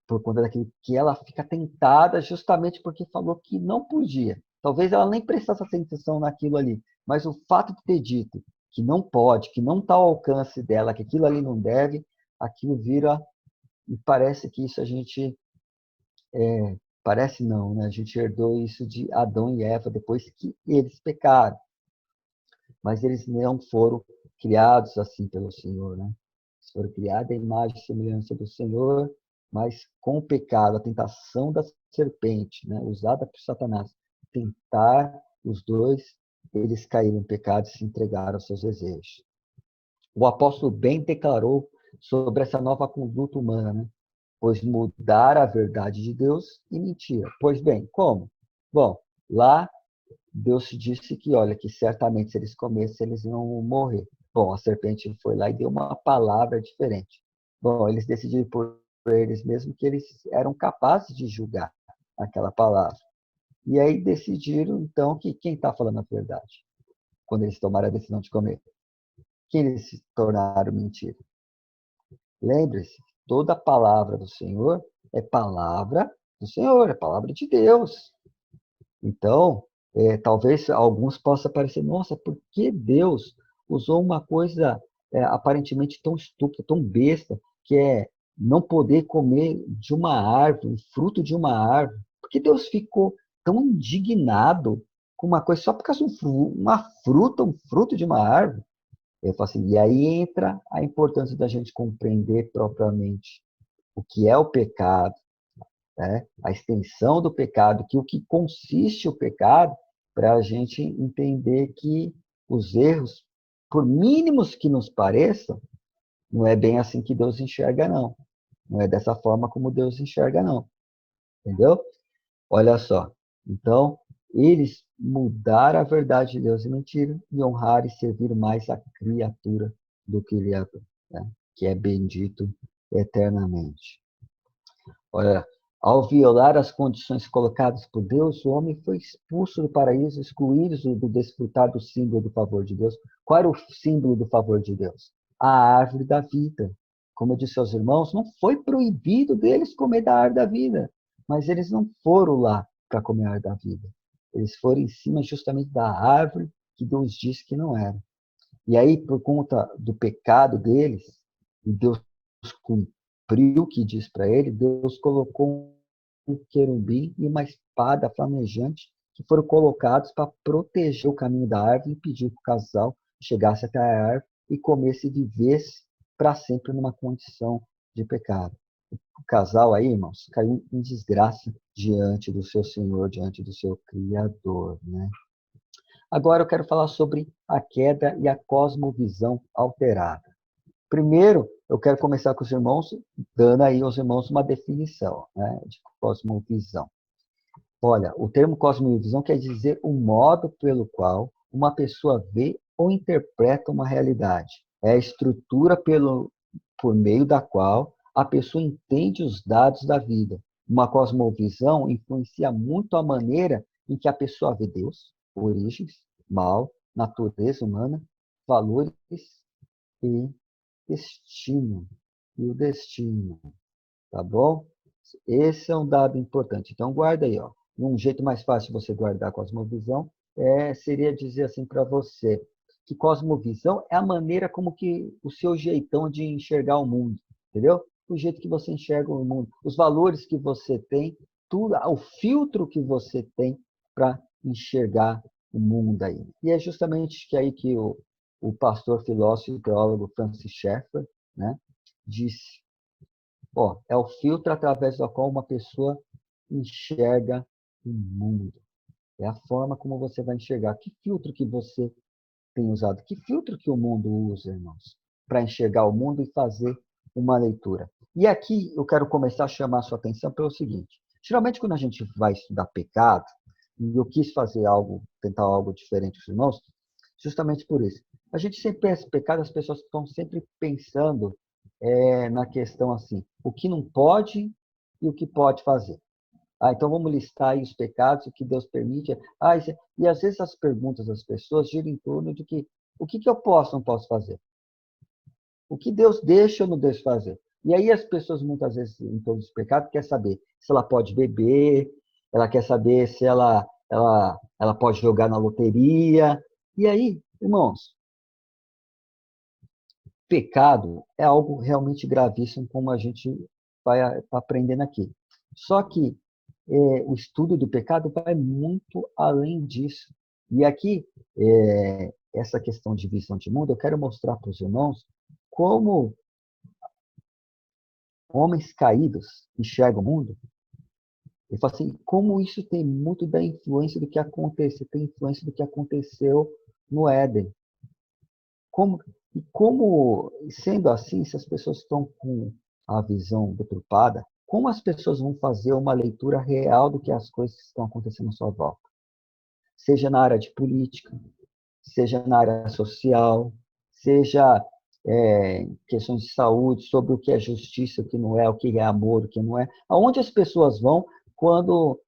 Por conta daquilo que ela fica tentada justamente porque falou que não podia. Talvez ela nem prestasse atenção naquilo ali, mas o fato de ter dito que não pode, que não está ao alcance dela, que aquilo ali não deve, aquilo vira, e parece que isso a gente parece não, né? A gente herdou isso de Adão e Eva depois que eles pecaram. Mas eles não foram criados assim pelo Senhor, né? Eles foram criados à imagem e semelhança do Senhor, mas com o pecado, a tentação da serpente, né? Usada por Satanás, tentar os dois, eles caíram em pecado e se entregaram aos seus desejos. O apóstolo bem declarou sobre essa nova conduta humana, né? Pois mudar a verdade de Deus e mentira. Pois bem, como? Bom, lá Deus disse que, olha, que certamente se eles comessem, eles iam morrer. Bom, a serpente foi lá e deu uma palavra diferente. Bom, eles decidiram por eles mesmos que eles eram capazes de julgar aquela palavra. E aí decidiram, então, que quem está falando a verdade? Quando eles tomaram a decisão de comer. Quem eles se tornaram mentira? Lembre-se, toda palavra do Senhor é palavra do Senhor, é palavra de Deus. Então, talvez alguns possam parecer, nossa, por que Deus usou uma coisa aparentemente tão estúpida, tão besta, que é não poder comer de uma árvore, fruto de uma árvore? Por que Deus ficou tão indignado com uma coisa só por causa de uma fruta, um fruto de uma árvore? Eu falo assim, e aí entra a importância da gente compreender propriamente o que é o pecado, né? A extensão do pecado, que o que consiste o pecado, para a gente entender que os erros, por mínimos que nos pareçam, não é bem assim que Deus enxerga, não. Não é dessa forma como Deus enxerga, não. Entendeu? Olha só. Então, eles mudaram a verdade de Deus em mentira e honrar e servir mais a criatura do Criador, né? Que é bendito eternamente. Olha, Ao violar as condições colocadas por Deus, o homem foi expulso do paraíso, excluído do desfrutar do símbolo do favor de Deus. Qual era o símbolo do favor de Deus? A árvore da vida. Como eu disse aos irmãos, não foi proibido deles comer da árvore da vida, mas eles não foram lá para comer a árvore da vida. Eles foram em cima justamente da árvore que Deus disse que não era. E aí, por conta do pecado deles, e Deus cumpriu o que diz para ele, Deus colocou um querubim e uma espada flamejante que foram colocados para proteger o caminho da árvore e impedir que o casal chegasse até a árvore e comesse e vivesse para sempre numa condição de pecado. O casal aí, irmãos, caiu em desgraça diante do seu Senhor, diante do seu Criador, né? Agora eu quero falar sobre a queda e a cosmovisão alterada. Primeiro, eu quero começar com os irmãos, dando aí aos irmãos uma definição, né, de cosmovisão. Olha, o termo cosmovisão quer dizer o modo pelo qual uma pessoa vê ou interpreta uma realidade. É a estrutura por meio da qual a pessoa entende os dados da vida. Uma cosmovisão influencia muito a maneira em que a pessoa vê Deus, origens, mal, natureza humana, valores e destino. E o destino, tá bom? Esse é um dado importante. Então, guarda aí, ó. Um jeito mais fácil de você guardar a cosmovisão seria dizer assim para você que cosmovisão é a maneira como que o seu jeitão de enxergar o mundo, entendeu? O jeito que você enxerga o mundo, os valores que você tem, tudo, o filtro que você tem para enxergar o mundo aí. E é justamente que aí que o pastor, filósofo e teólogo Francis Schaeffer, né, disse. Ó, é o filtro através do qual uma pessoa enxerga o mundo. É a forma como você vai enxergar. Que filtro que você tem usado? Que filtro que o mundo usa, irmãos, para enxergar o mundo e fazer uma leitura? E aqui eu quero começar a chamar a sua atenção pelo seguinte. Geralmente, quando a gente vai estudar pecado, e eu quis fazer algo, tentar algo diferente com os irmãos, justamente por isso. A gente sempre pensa em pecado, as pessoas estão sempre pensando na questão assim, o que não pode e o que pode fazer. Então vamos listar aí os pecados, o que Deus permite. E às vezes as perguntas das pessoas giram em torno de que o que eu posso ou não posso fazer? O que Deus deixa ou não deixa fazer? E aí as pessoas muitas vezes em todos os pecados quer saber se ela pode beber, ela quer saber se ela pode jogar na loteria. E aí, irmãos, pecado é algo realmente gravíssimo, como a gente vai aprendendo aqui. Só que o estudo do pecado vai muito além disso. E aqui, essa questão de visão de mundo, eu quero mostrar para os irmãos como homens caídos enxergam o mundo. E falo assim, como isso tem muito da influência do que aconteceu, tem influência do que aconteceu no Éden. Como, sendo assim, se as pessoas estão com a visão deturpada, como as pessoas vão fazer uma leitura real do que as coisas que estão acontecendo à sua volta? Seja na área de política, seja na área social, seja questões de saúde, sobre o que é justiça, o que não é, o que é amor, o que não é. Aonde as pessoas vão quando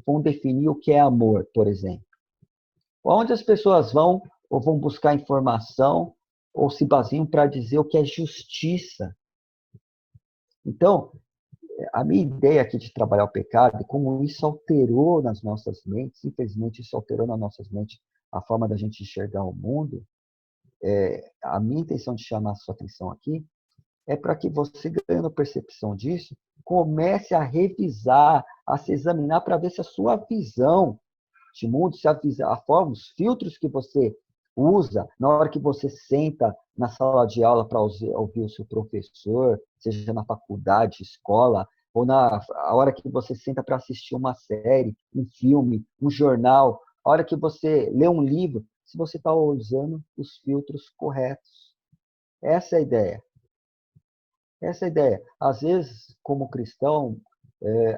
vão definir o que é amor, por exemplo? Onde as pessoas vão ou vão buscar informação ou se baseiam para dizer o que é justiça. Então, a minha ideia aqui de trabalhar o pecado e como isso alterou nas nossas mentes, infelizmente isso alterou nas nossas mentes a forma da gente enxergar o mundo, a minha intenção de chamar a sua atenção aqui é para que você, ganhando percepção disso, comece a revisar, a se examinar para ver se a sua visão de mundo, se a forma, os filtros que você usa na hora que você senta na sala de aula para ouvir o seu professor, seja na faculdade, escola, ou na a hora que você senta para assistir uma série, um filme, um jornal, a hora que você lê um livro, se você está usando os filtros corretos. Essa é a ideia. Essa é a ideia. Às vezes, como cristão,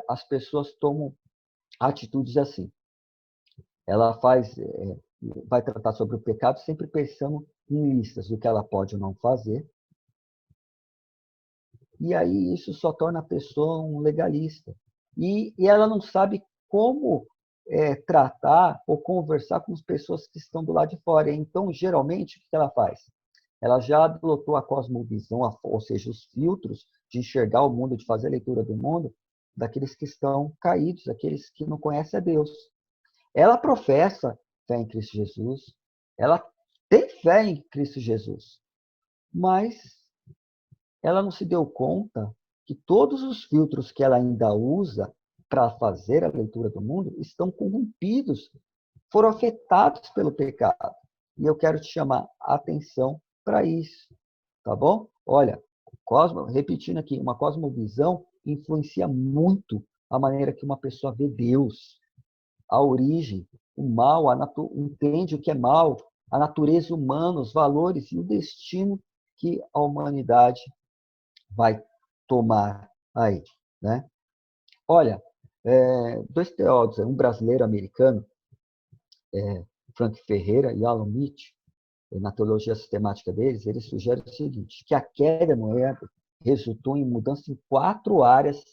as pessoas tomam atitudes assim. Ela vai tratar sobre o pecado sempre pensando em listas do que ela pode ou não fazer. E aí isso só torna a pessoa um legalista. E ela não sabe como tratar ou conversar com as pessoas que estão do lado de fora. Então, geralmente, o que ela faz? Ela já adotou a cosmovisão, ou seja, os filtros de enxergar o mundo, de fazer a leitura do mundo, daqueles que estão caídos, aqueles que não conhecem a Deus. Ela professa fé em Cristo Jesus, ela tem fé em Cristo Jesus, mas ela não se deu conta que todos os filtros que ela ainda usa para fazer a leitura do mundo estão corrompidos, foram afetados pelo pecado. E eu quero te chamar a atenção para isso, tá bom? Olha, repetindo aqui, uma cosmovisão influencia muito a maneira que uma pessoa vê Deus, a origem, o mal, entende o que é mal, a natureza humana, os valores e o destino que a humanidade vai tomar aí, né? Olha, dois teólogos, um brasileiro americano, Frank Ferreira e Alan Mitchell, na teologia sistemática deles, eles sugerem o seguinte, que a queda no Éden resultou em mudança em quatro áreas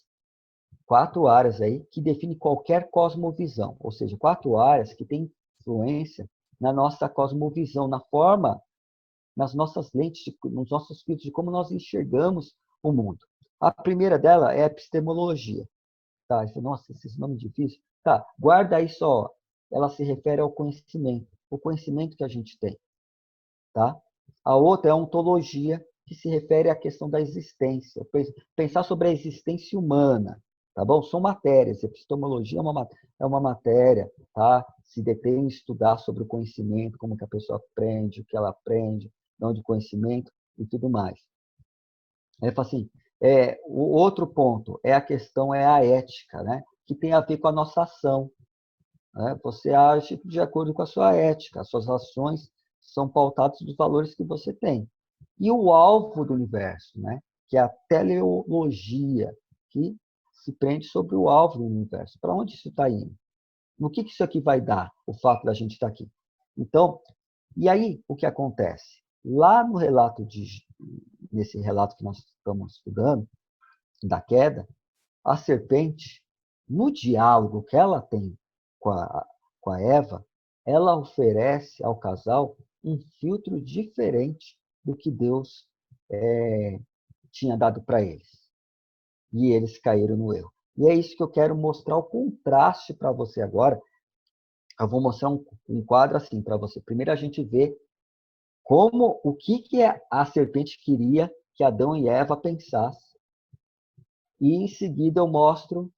aí que definem qualquer cosmovisão, ou seja, quatro áreas que têm influência na nossa cosmovisão, na forma, nas nossas lentes, nos nossos filtros de como nós enxergamos o mundo. A primeira dela é a epistemologia. Tá? Nossa, esse nome é difícil. Tá, guarda aí só. Ela se refere ao conhecimento, o conhecimento que a gente tem. Tá? A outra é a ontologia, que se refere à questão da existência, pensar sobre a existência humana, tá bom? São matérias, epistemologia é uma matéria, tá? Se detém em estudar sobre o conhecimento, como que a pessoa aprende, o que ela aprende, de onde o conhecimento e tudo mais. Assim, o outro ponto é a questão, é a ética, né? Que tem a ver com a nossa ação. Né? Você age de acordo com a sua ética, as suas ações são pautadas dos valores que você tem. E o alvo do universo, né? Que é a teleologia, que se prende sobre o alvo do universo. Para onde isso está indo? No que isso aqui vai dar, o fato da gente estar aqui? Então, e aí o que acontece? Lá no nesse relato que nós estamos estudando, da queda, a serpente, no diálogo que ela tem com com a Eva, ela oferece ao casal um filtro diferente do que Deus tinha dado para eles. E eles caíram no erro. E é isso que eu quero mostrar o contraste para você agora. Eu vou mostrar um quadro assim para você. Primeiro a gente vê o que a serpente queria que Adão e Eva pensassem. E em seguida eu mostro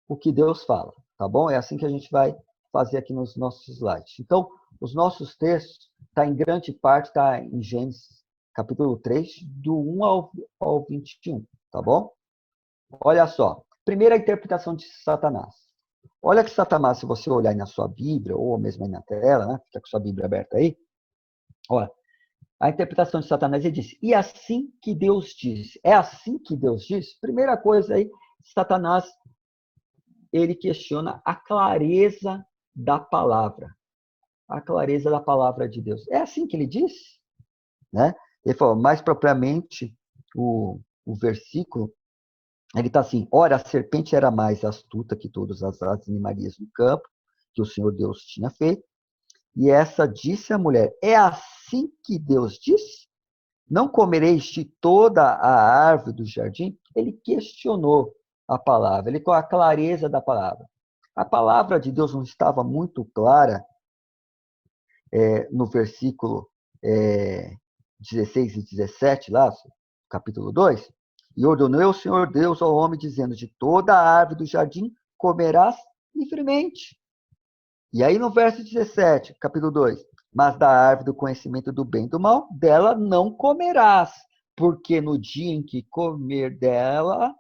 o que Deus fala, tá bom? É assim que a gente vai fazer aqui nos nossos slides. Então, os nossos textos, em grande parte, está em Gênesis, capítulo 3, do 1 ao 21, tá bom? Olha só. Primeira interpretação de Satanás. Olha que Satanás, se você olhar aí na sua Bíblia, ou mesmo aí na tela, né? Fica com a sua Bíblia aberta aí. Olha, a interpretação de Satanás, ele disse, e assim que Deus disse. É assim que Deus disse? Primeira coisa aí, Satanás ele questiona a clareza da palavra. A clareza da palavra de Deus. É assim que ele diz? Né? Ele falou, mais propriamente, o versículo, ele está assim, ora, a serpente era mais astuta que todas as animarias do campo, que o Senhor Deus tinha feito, e essa disse à mulher, é assim que Deus disse? Não comereis de toda a árvore do jardim? Ele questionou a palavra, ele com a clareza da palavra. A palavra de Deus não estava muito clara no versículo 16 e 17, lá, capítulo 2. E ordenou o Senhor Deus ao homem, dizendo, de toda a árvore do jardim comerás livremente. E aí no verso 17, capítulo 2, mas da árvore do conhecimento do bem e do mal, dela não comerás, porque no dia em que comer dela,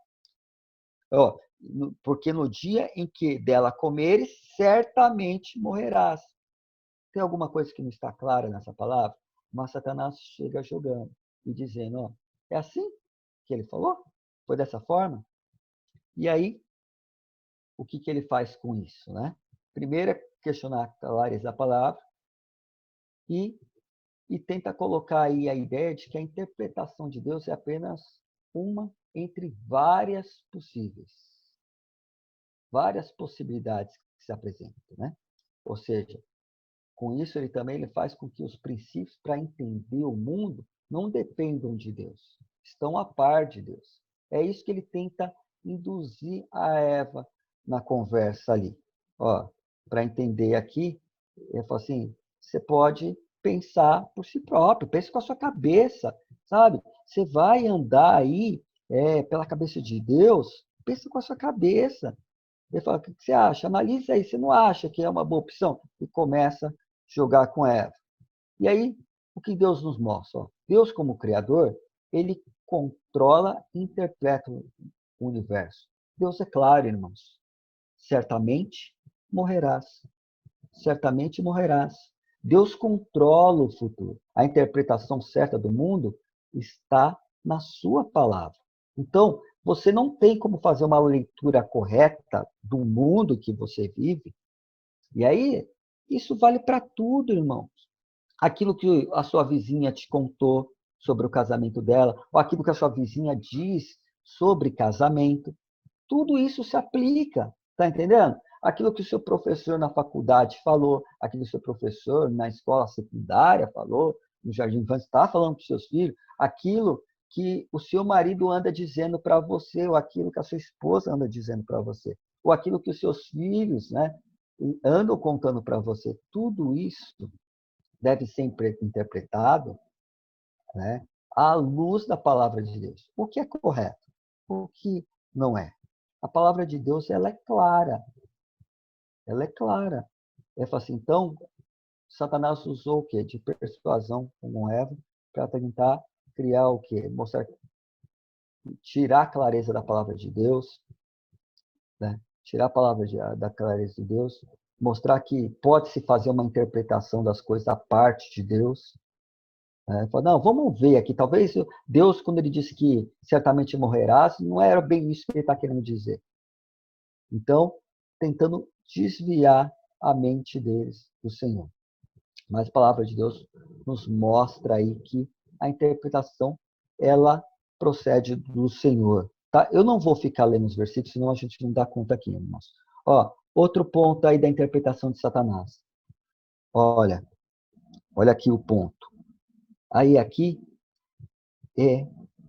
porque no dia em que dela comeres, certamente morrerás. Tem alguma coisa que não está clara nessa palavra? Mas Satanás chega jogando e dizendo, é assim que ele falou? Foi dessa forma? E aí, o que ele faz com isso, né? Primeiro é questionar a clareza da palavra e tenta colocar aí a ideia de que a interpretação de Deus é apenas uma entre várias possibilidades que se apresentam, né? Ou seja, com isso ele faz com que os princípios para entender o mundo não dependam de Deus, estão a par de Deus. É isso que ele tenta induzir a Eva na conversa ali. Ó, para entender aqui, ele fala assim, você pode pensar por si próprio, pense com a sua cabeça, sabe? Você vai andar aí pela cabeça de Deus, pensa com a sua cabeça. Ele fala, o que você acha? Analisa aí, você não acha que é uma boa opção? E começa a jogar com Eva. E aí, o que Deus nos mostra? Ó, Deus, como Criador, ele controla e interpreta o universo. Deus é claro, irmãos. Certamente morrerás. Certamente morrerás. Deus controla o futuro. A interpretação certa do mundo está na sua palavra. Então, você não tem como fazer uma leitura correta do mundo que você vive. E aí, isso vale para tudo, irmãos. Aquilo que a sua vizinha te contou sobre o casamento dela, ou aquilo que a sua vizinha diz sobre casamento, tudo isso se aplica, tá entendendo? Aquilo que o seu professor na faculdade falou, aquilo que o seu professor na escola secundária falou, no jardim infante está falando para os seus filhos, aquilo que o seu marido anda dizendo para você, ou aquilo que a sua esposa anda dizendo para você, ou aquilo que os seus filhos, né, andam contando para você. Tudo isso deve ser interpretado, né, à luz da palavra de Deus. O que é correto? O que não é? A palavra de Deus, ela é clara. Ela é clara. Ele fala assim, então, Satanás usou o quê? De persuasão com Eva para tentar criar o quê? Mostrar, tirar a clareza da palavra de Deus, né? Tirar a palavra da clareza de Deus, mostrar que pode-se fazer uma interpretação das coisas à parte de Deus. Fala, não, vamos ver aqui, talvez Deus, quando ele disse que certamente morrerás, não era bem isso que ele está querendo dizer. Então, tentando desviar a mente deles do Senhor. Mas a palavra de Deus nos mostra aí que a interpretação, ela procede do Senhor. Tá? Eu não vou ficar lendo os versículos, senão a gente não dá conta aqui, irmãos. Ó, outro ponto aí da interpretação de Satanás. Olha aqui o ponto. Aí aqui é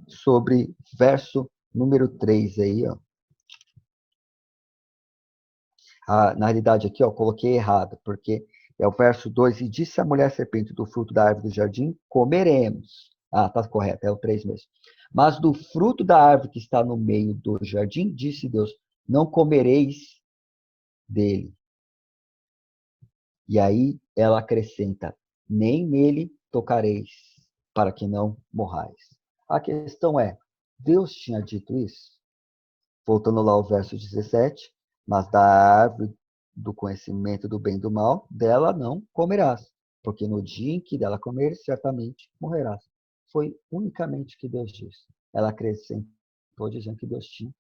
sobre verso número 3 aí, ó. Na realidade aqui, ó, coloquei errado, porque é o verso 2, e disse a mulher serpente, do fruto da árvore do jardim, comeremos. Ah, tá correto, é o 3 mesmo. Mas do fruto da árvore que está no meio do jardim, disse Deus, não comereis dele. E aí ela acrescenta, nem nele tocareis, para que não morrais. A questão é, Deus tinha dito isso? Voltando lá ao verso 17, mas da árvore do conhecimento do bem e do mal, dela não comerás, porque no dia em que dela comeres, certamente morrerás. Foi unicamente o que Deus disse. Ela acrescentou dizendo que Deus tinha.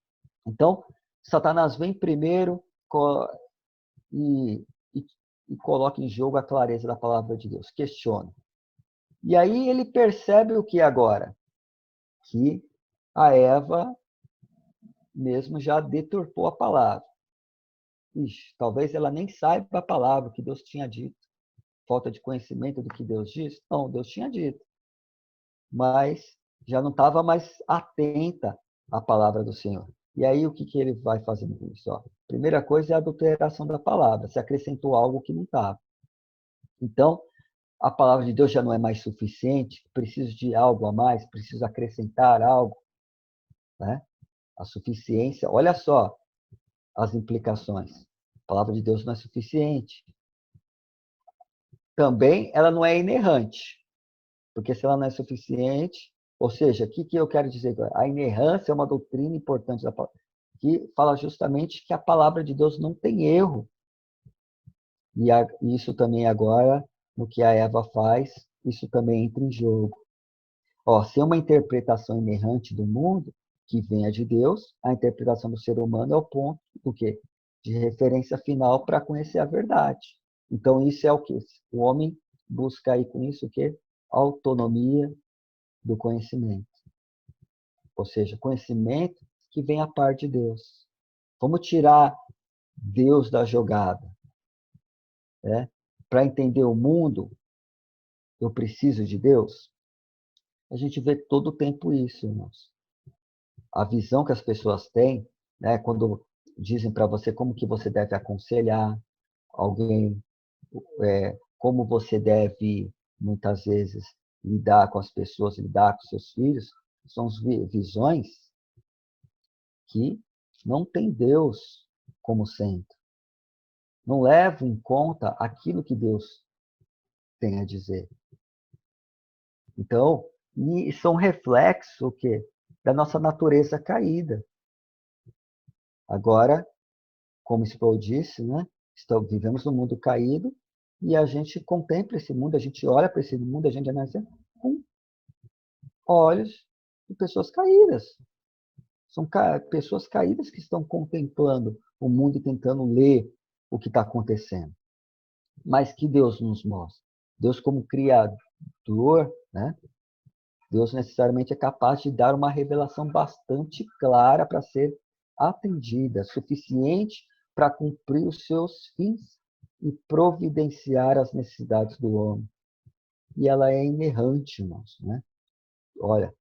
Então, Satanás vem primeiro e, e, e coloca em jogo a clareza da palavra de Deus, questiona. E aí ele percebe o que agora? Que a Eva mesmo já deturpou a palavra. Ixi, talvez ela nem saiba a palavra que Deus tinha dito. Falta de conhecimento do que Deus disse? Não, Deus tinha dito. Mas já não estava mais atenta à palavra do Senhor. E aí o que ele vai fazendo com isso? Ó, primeira coisa é a adulteração da palavra. Se acrescentou algo que não estava. Então, a palavra de Deus já não é mais suficiente, preciso de algo a mais, preciso acrescentar algo. Né? A suficiência, olha só as implicações. A palavra de Deus não é suficiente. Também ela não é inerrante, porque se ela não é suficiente, ou seja, o que eu quero dizer? A inerrância é uma doutrina importante da palavra, que fala justamente que a palavra de Deus não tem erro. E isso também agora, no que a Eva faz, isso também entra em jogo. Ó, se é uma interpretação inerrante do mundo, que venha de Deus, a interpretação do ser humano é o ponto do quê? De referência final para conhecer a verdade. Então, isso é o que? O homem busca aí com isso o quê? Autonomia do conhecimento. ou seja, conhecimento que vem a par de Deus. Vamos tirar Deus da jogada, né? Para entender o mundo, eu preciso de Deus? A gente vê todo o tempo isso, irmãos. A visão que as pessoas têm, né, quando dizem para você como que você deve aconselhar alguém, como você deve, muitas vezes, lidar com as pessoas, lidar com seus filhos, são visões que não têm Deus como centro. Não levam em conta aquilo que Deus tem a dizer. Então, e são reflexo o quê? Da nossa natureza caída. Agora, como Sproul disse, né? Vivemos num mundo caído e a gente contempla esse mundo, a gente olha para esse mundo, a gente analisa com olhos de pessoas caídas. São pessoas caídas que estão contemplando o mundo e tentando ler o que está acontecendo. Mas que Deus nos mostra? Deus como Criador, né? Deus necessariamente é capaz de dar uma revelação bastante clara para ser atendida, suficiente para cumprir os seus fins e providenciar as necessidades do homem. E ela é inerrante, irmãos, né? Olha,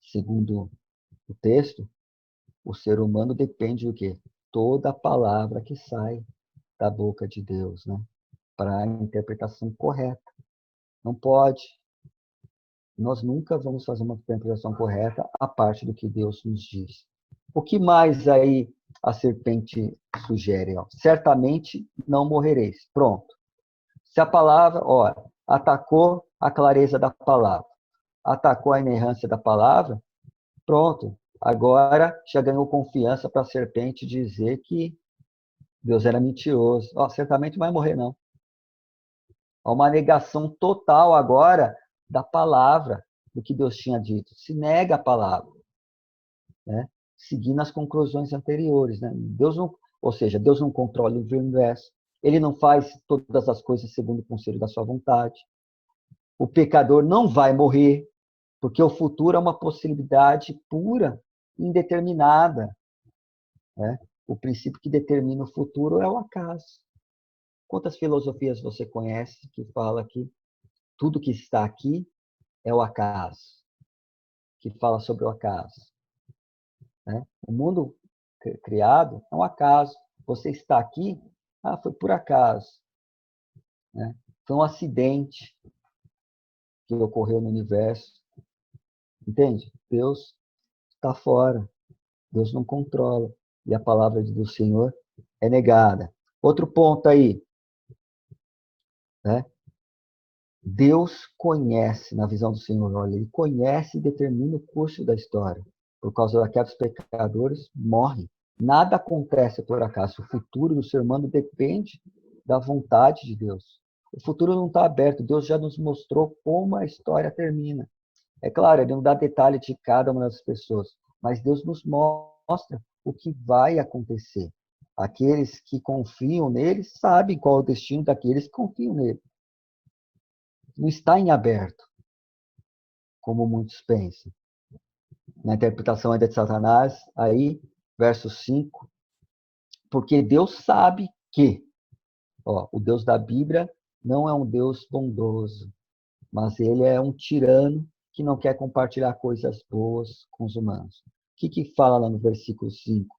segundo o texto, o ser humano depende do quê? Toda palavra que sai da boca de Deus, né? Para a interpretação correta. Não pode. Nós nunca vamos fazer uma interpretação correta a parte do que Deus nos diz. O que mais aí a serpente sugere? Ó? Certamente não morrereis. Pronto. Se a palavra, ó, atacou a clareza da palavra, atacou a inerrância da palavra, pronto. Agora já ganhou confiança para a serpente dizer que Deus era mentiroso. Ó, certamente não vai morrer, não. Há uma negação total agora da palavra, do que Deus tinha dito. Se nega a palavra, né? Seguindo as conclusões anteriores. Né? Deus não, ou seja, Deus não controla o universo. Ele não faz todas as coisas segundo o conselho da sua vontade. O pecador não vai morrer, porque o futuro é uma possibilidade pura, indeterminada. Né? O princípio que determina o futuro é o acaso. Quantas filosofias você conhece que fala que tudo que está aqui é o acaso, que fala sobre o acaso? Né? O mundo criado é um acaso. Você está aqui, foi por acaso. Né? Foi um acidente que ocorreu no universo. Entende? Deus está fora. Deus não controla. E a palavra do Senhor é negada. Outro ponto aí. Né? Deus conhece, na visão do Senhor, olha, ele conhece e determina o curso da história. Por causa daqueles pecadores, morrem. Nada acontece por acaso. O futuro do ser humano depende da vontade de Deus. O futuro não está aberto. Deus já nos mostrou como a história termina. É claro, ele não dá detalhe de cada uma das pessoas, mas Deus nos mostra o que vai acontecer. Aqueles que confiam nele sabem qual é o destino daqueles que confiam nele. Não está em aberto, como muitos pensam. Na interpretação ainda de Satanás, aí, verso 5, porque Deus sabe que, o Deus da Bíblia não é um Deus bondoso, mas ele é um tirano que não quer compartilhar coisas boas com os humanos. O que fala lá no versículo 5?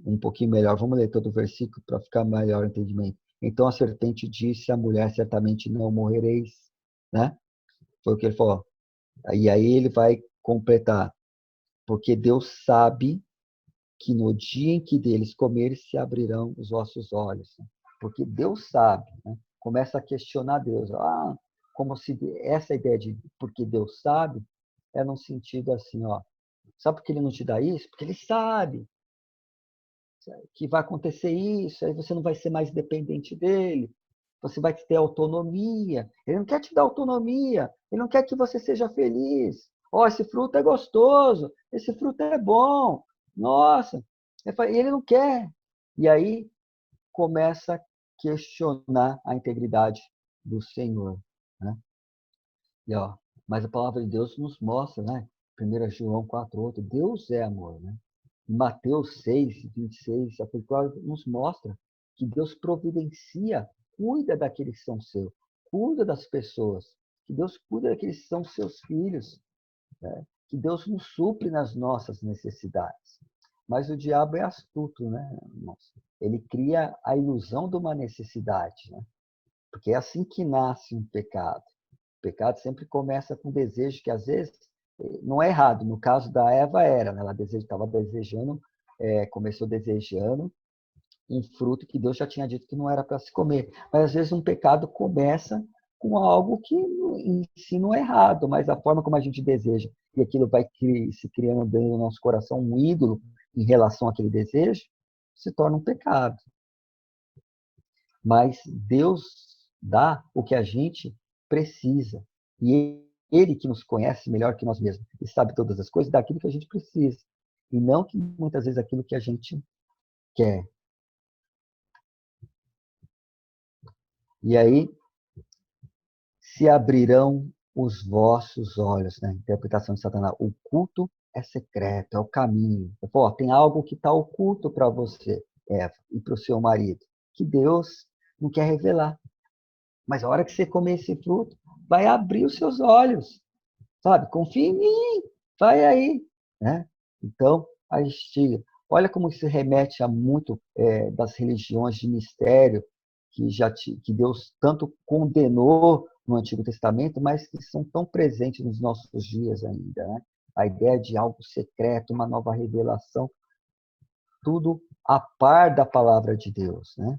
Um pouquinho melhor, vamos ler todo o versículo para ficar melhor o entendimento. Então a serpente disse à mulher, certamente não morrereis, né? Foi o que ele falou. E aí ele vai completar, porque Deus sabe que no dia em que deles comeres se abrirão os vossos olhos. Porque Deus sabe, né? Começa a questionar Deus. Como se essa ideia de porque Deus sabe é num sentido assim, sabe por que ele não te dá isso? Porque ele sabe que vai acontecer isso, aí você não vai ser mais dependente dele, você vai ter autonomia. Ele não quer te dar autonomia, ele não quer que você seja feliz. Esse fruto é gostoso, esse fruto é bom, nossa, ele não quer. E aí começa a questionar a integridade do Senhor. Né? E, mas a palavra de Deus nos mostra, né? 1 João 4,8, Deus é amor, né? Mateus 6:26, a Escritura nos mostra que Deus providencia, cuida daqueles que são seus, cuida das pessoas, que Deus cuida daqueles que são seus filhos, né? Que Deus nos supre nas nossas necessidades. Mas o diabo é astuto, né, irmãos? Ele cria a ilusão de uma necessidade, né? Porque é assim que nasce um pecado. O pecado sempre começa com desejo que, às vezes, não é errado. No caso da Eva, era, né? Ela estava desejando, começou desejando um fruto que Deus já tinha dito que não era para se comer. Mas, às vezes, um pecado começa com algo que em si não é errado, mas a forma como a gente deseja, e aquilo vai se criando dentro do nosso coração um ídolo em relação àquele desejo, se torna um pecado. Mas Deus dá o que a gente precisa. E Ele que nos conhece melhor que nós mesmos e sabe todas as coisas, dá aquilo que a gente precisa. E não que muitas vezes aquilo que a gente quer. E aí se abrirão os vossos olhos, né? Interpretação de Satanás. O culto é secreto, é o caminho. Tem algo que está oculto para você, Eva, e para o seu marido, que Deus não quer revelar. Mas a hora que você comer esse fruto, vai abrir os seus olhos, sabe? Confia em mim, vai aí, né? Então, a gente, olha como isso remete a muito das religiões de mistério que Deus tanto condenou no Antigo Testamento, mas que são tão presentes nos nossos dias ainda, né? A ideia de algo secreto, uma nova revelação, tudo a par da palavra de Deus, né?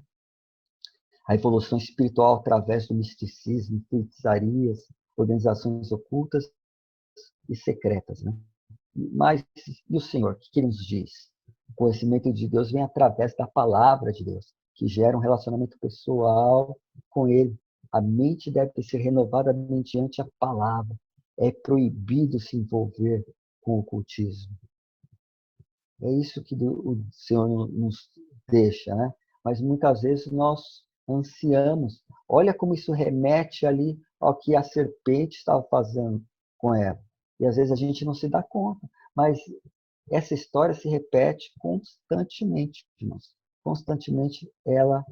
A evolução espiritual através do misticismo, feitiçarias, organizações ocultas e secretas, né? Mas, e o Senhor, o que ele nos diz? O conhecimento de Deus vem através da palavra de Deus, que gera um relacionamento pessoal com Ele. A mente deve ser renovada mediante a palavra. É proibido se envolver com o ocultismo. É isso que o Senhor nos deixa, né? Mas muitas vezes nós ansiamos. Olha como isso remete ali ao que a serpente estava fazendo com Eva. E às vezes a gente não se dá conta. Mas essa história se repete constantemente, irmãos. Constantemente ela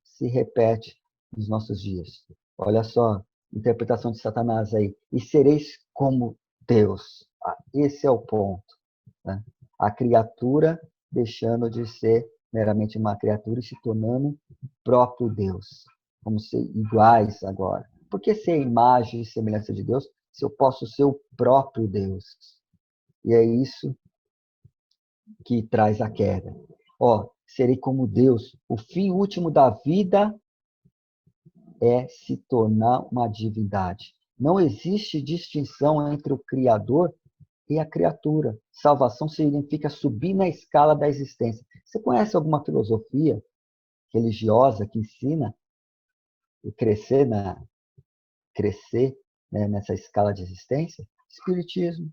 se repete nos nossos dias. Olha só, interpretação de Satanás aí. E sereis como Deus. Esse é o ponto, né? A criatura deixando de ser meramente uma criatura e se tornando o próprio Deus. Vamos ser iguais agora. Por que ser a imagem e semelhança de Deus se eu posso ser o próprio Deus? E é isso que traz a queda. Serei como Deus. O fim último da vida é se tornar uma divindade. Não existe distinção entre o Criador e a criatura. Salvação significa subir na escala da existência. Você conhece alguma filosofia religiosa que ensina a crescer, né, nessa escala de existência? Espiritismo.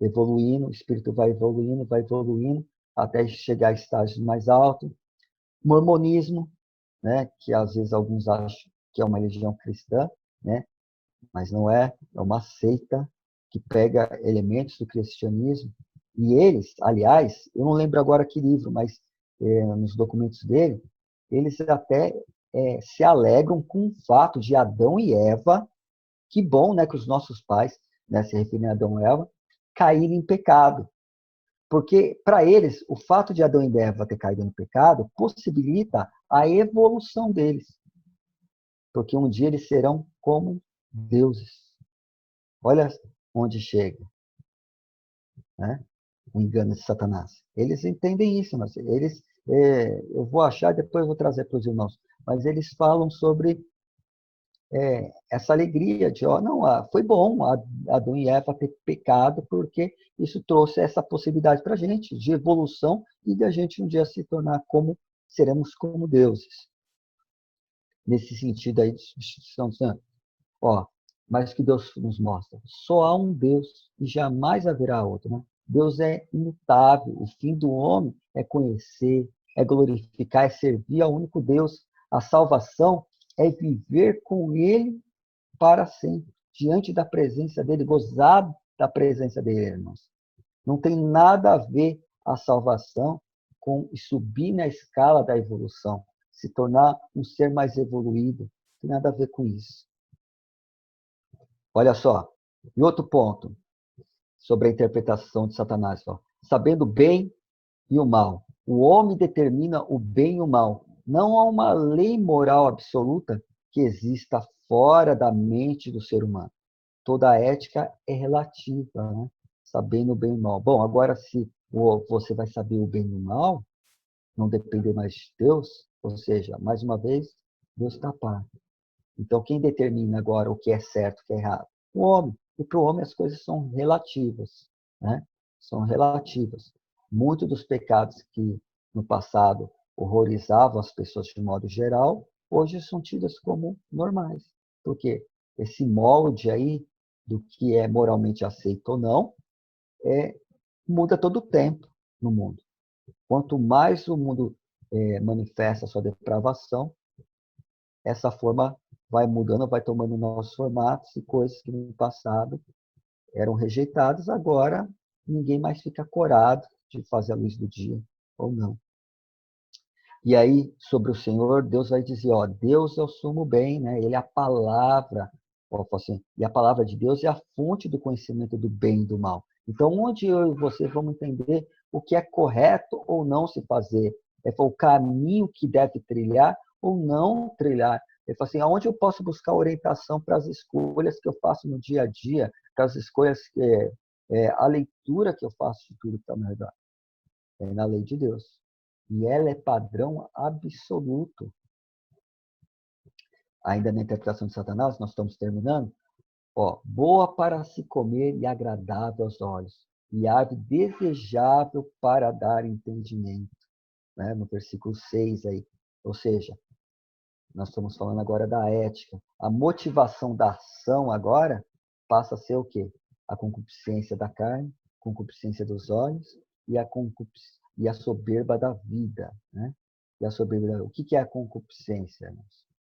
Evoluindo, o espírito vai evoluindo, até chegar a estágios mais altos. Mormonismo, né, que às vezes alguns acham que é uma religião cristã, né, mas não é, é uma seita que pega elementos do cristianismo. E eles, aliás, eu não lembro agora que livro, mas nos documentos dele, eles até se alegram com o fato de Adão e Eva, que bom, né, que os nossos pais, né, se referindo a Adão e Eva, caírem em pecado. Porque, para eles, o fato de Adão e Eva ter caído no pecado possibilita a evolução deles. Porque um dia eles serão como deuses. Olha onde chega, né? O engano de Satanás. Eles entendem isso, mas eu vou achar, depois eu vou trazer para os irmãos, mas eles falam sobre essa alegria de, não, foi bom Adão e Eva ter pecado, porque isso trouxe essa possibilidade para a gente de evolução e de a gente um dia se tornar seremos como deuses. Nesse sentido aí de substituição do santo. Mas que Deus nos mostra? Só há um Deus e jamais haverá outro, né? Deus é imutável. O fim do homem é conhecer, é glorificar, é servir ao único Deus. A salvação é viver com Ele para sempre, diante da presença dele, gozar da presença dele, irmãos. Não tem nada a ver a salvação com subir na escala da evolução, se tornar um ser mais evoluído. Não tem nada a ver com isso. Olha só, e outro ponto sobre a interpretação de Satanás. Ó. Sabendo o bem e o mal. O homem determina o bem e o mal. Não há uma lei moral absoluta que exista fora da mente do ser humano. Toda a ética é relativa, né? Sabendo o bem e o mal. Bom, agora se você vai saber o bem e o mal, não depender mais de Deus, ou seja, mais uma vez, Deus está a par. Então, quem determina agora o que é certo e o que é errado? O homem. E para o homem as coisas são relativas, né? São relativas. Muitos dos pecados que no passado horrorizavam as pessoas de modo geral, hoje são tidos como normais. Por quê? Esse molde aí do que é moralmente aceito ou não muda todo o tempo no mundo. Quanto mais o mundo manifesta a sua depravação, essa forma vai mudando, vai tomando novos formatos e coisas que no passado eram rejeitadas, agora ninguém mais fica corado de fazer a luz do dia ou não. E aí, sobre o Senhor, Deus vai dizer, ó, Deus é o sumo bem, né? Ele é a palavra, ó, assim, e a palavra de Deus é a fonte do conhecimento do bem e do mal. Então, onde eu e você vamos entender o que é correto ou não se fazer, o caminho que deve trilhar ou não trilhar. Ele fala assim, aonde eu posso buscar orientação para as escolhas que eu faço no dia a dia, para as escolhas a leitura que eu faço de tudo que está ao meu redor. É na lei de Deus. E ela é padrão absoluto. Ainda na interpretação de Satanás, nós estamos terminando. Ó, boa para se comer e agradável aos olhos, e árvore desejável para dar entendimento. Né? No versículo 6 aí. Ou seja, nós estamos falando agora da ética. A motivação da ação agora passa a ser o quê? A concupiscência da carne, concupiscência dos olhos e a soberba da vida. Né? E a soberba, o que é a concupiscência?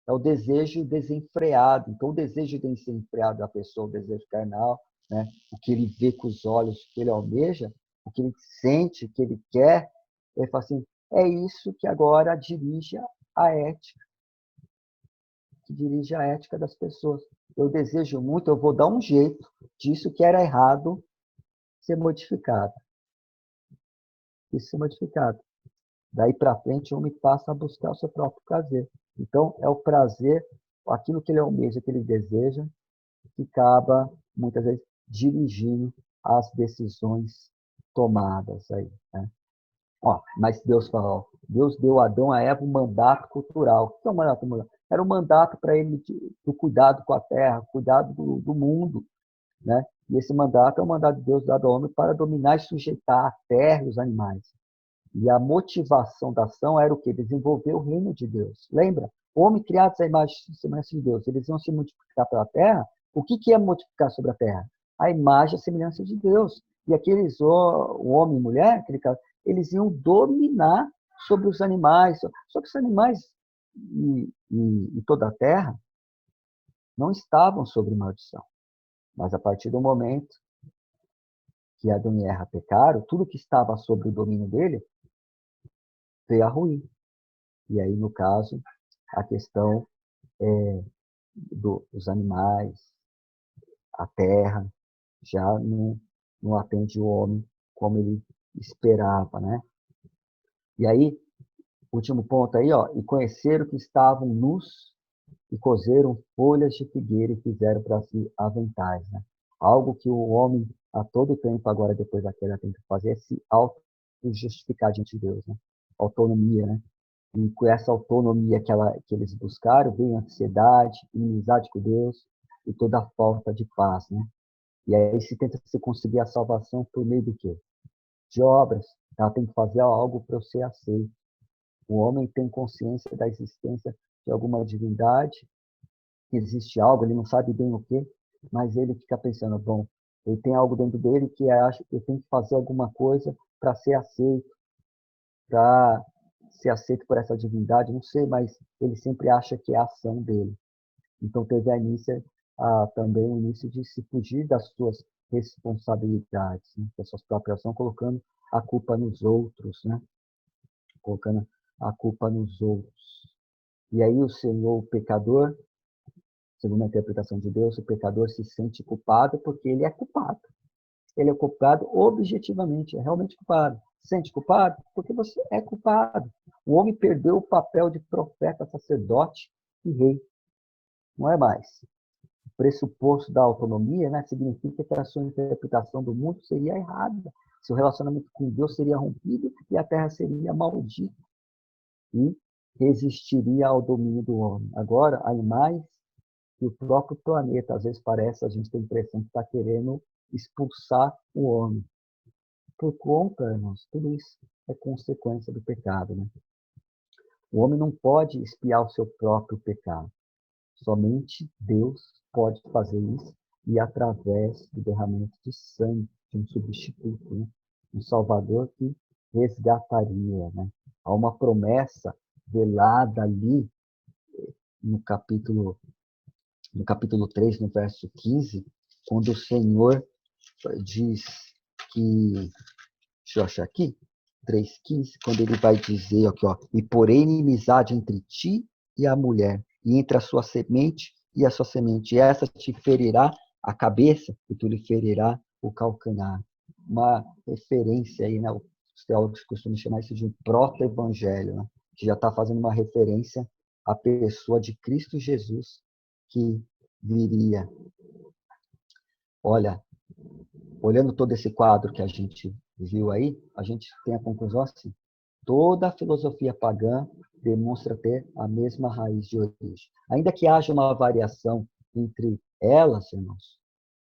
É o desejo desenfreado. Então, o desejo desenfreado da pessoa, o desejo carnal, né? O que ele vê com os olhos, o que ele almeja, o que ele sente, o que ele quer, ele fala assim, é isso que agora dirige a ética, que dirige a ética das pessoas. Eu desejo muito, eu vou dar um jeito disso que era errado ser modificado. Isso ser modificado. Daí para frente, o homem passa a buscar o seu próprio prazer. Então, é o prazer, aquilo que ele almeja, que ele deseja, que acaba, muitas vezes, dirigindo as decisões tomadas aí. Né? Ó, mas Deus fala, ó, Deus deu a Adão a Eva um mandato cultural. O que é um mandato cultural? Era um mandato para ele do cuidado com a terra, cuidado do mundo. Né? E esse mandato é o mandato de Deus dado ao homem para dominar e sujeitar a terra e os animais. E a motivação da ação era o quê? Desenvolver o reino de Deus. Lembra? Homem criados à imagem e semelhança de Deus. Eles iam se multiplicar pela terra. O que é multiplicar sobre a terra? A imagem e a semelhança de Deus. E aqueles, o homem e mulher, eles iam dominar sobre os animais. Só que os animais e toda a terra não estavam sob maldição. Mas a partir do momento que Adão e Eva pecaram, tudo que estava sob o domínio dele veio a ruir. E aí, no caso, a questão dos animais, a terra, já não atende o homem como ele esperava, né? E aí, último ponto aí, ó, e conheceram que estavam nus e cozeram folhas de figueira e fizeram para si aventais, né? Algo que o homem, a todo tempo, agora, depois da queda, tem que fazer é se auto-justificar diante de Deus, né? Autonomia, né? E com essa autonomia que eles buscaram, vem a ansiedade, inimizade com Deus e toda a falta de paz, né? E aí se tenta se conseguir a salvação por meio do quê? De obras. Ela tem que fazer algo para eu ser aceito. O homem tem consciência da existência de alguma divindade, que existe algo, ele não sabe bem o quê, mas ele fica pensando, bom, ele tem algo dentro dele que acha que eu tenho que fazer alguma coisa para ser aceito, para ser aceito por essa divindade, não sei, mas ele sempre acha que é a ação dele. Então teve também o início de se fugir das suas responsabilidades, né? Das suas próprias ações, colocando a culpa nos outros, né? Colocando a culpa nos outros. E aí o Senhor, o pecador, segundo a interpretação de Deus, o pecador se sente culpado porque ele é culpado. Ele é culpado objetivamente, é realmente culpado. Se sente culpado porque você é culpado. O homem perdeu o papel de profeta, sacerdote e rei. Não é mais. O pressuposto da autonomia, né, significa que a sua interpretação do mundo seria errada. Seu relacionamento com Deus seria rompido e a terra seria maldita. E resistiria ao domínio do homem. Agora, animais e o próprio planeta, às vezes parece, a gente tem a impressão que está querendo expulsar o homem. Por conta, irmãos, tudo isso é consequência do pecado, né? O homem não pode expiar o seu próprio pecado. Somente Deus pode fazer isso e através do derramamento de sangue de um substituto, né? Um Salvador que resgataria, né? Há uma promessa velada ali no capítulo 3, no verso 15, quando o Senhor diz que, deixa eu achar aqui, 3,15, quando ele vai dizer aqui, ó, e porém inimizade entre ti e a mulher, e entre a sua semente e a sua semente, e essa te ferirá a cabeça, e tu lhe ferirá o calcanhar. Uma referência aí, né? Os teólogos costumam chamar isso de um proto-evangelho, né? Que já está fazendo uma referência à pessoa de Cristo Jesus que viria. Olha, olhando todo esse quadro que a gente viu aí, a gente tem a conclusão assim: toda a filosofia pagã demonstra ter a mesma raiz de origem. Ainda que haja uma variação entre elas, irmãos,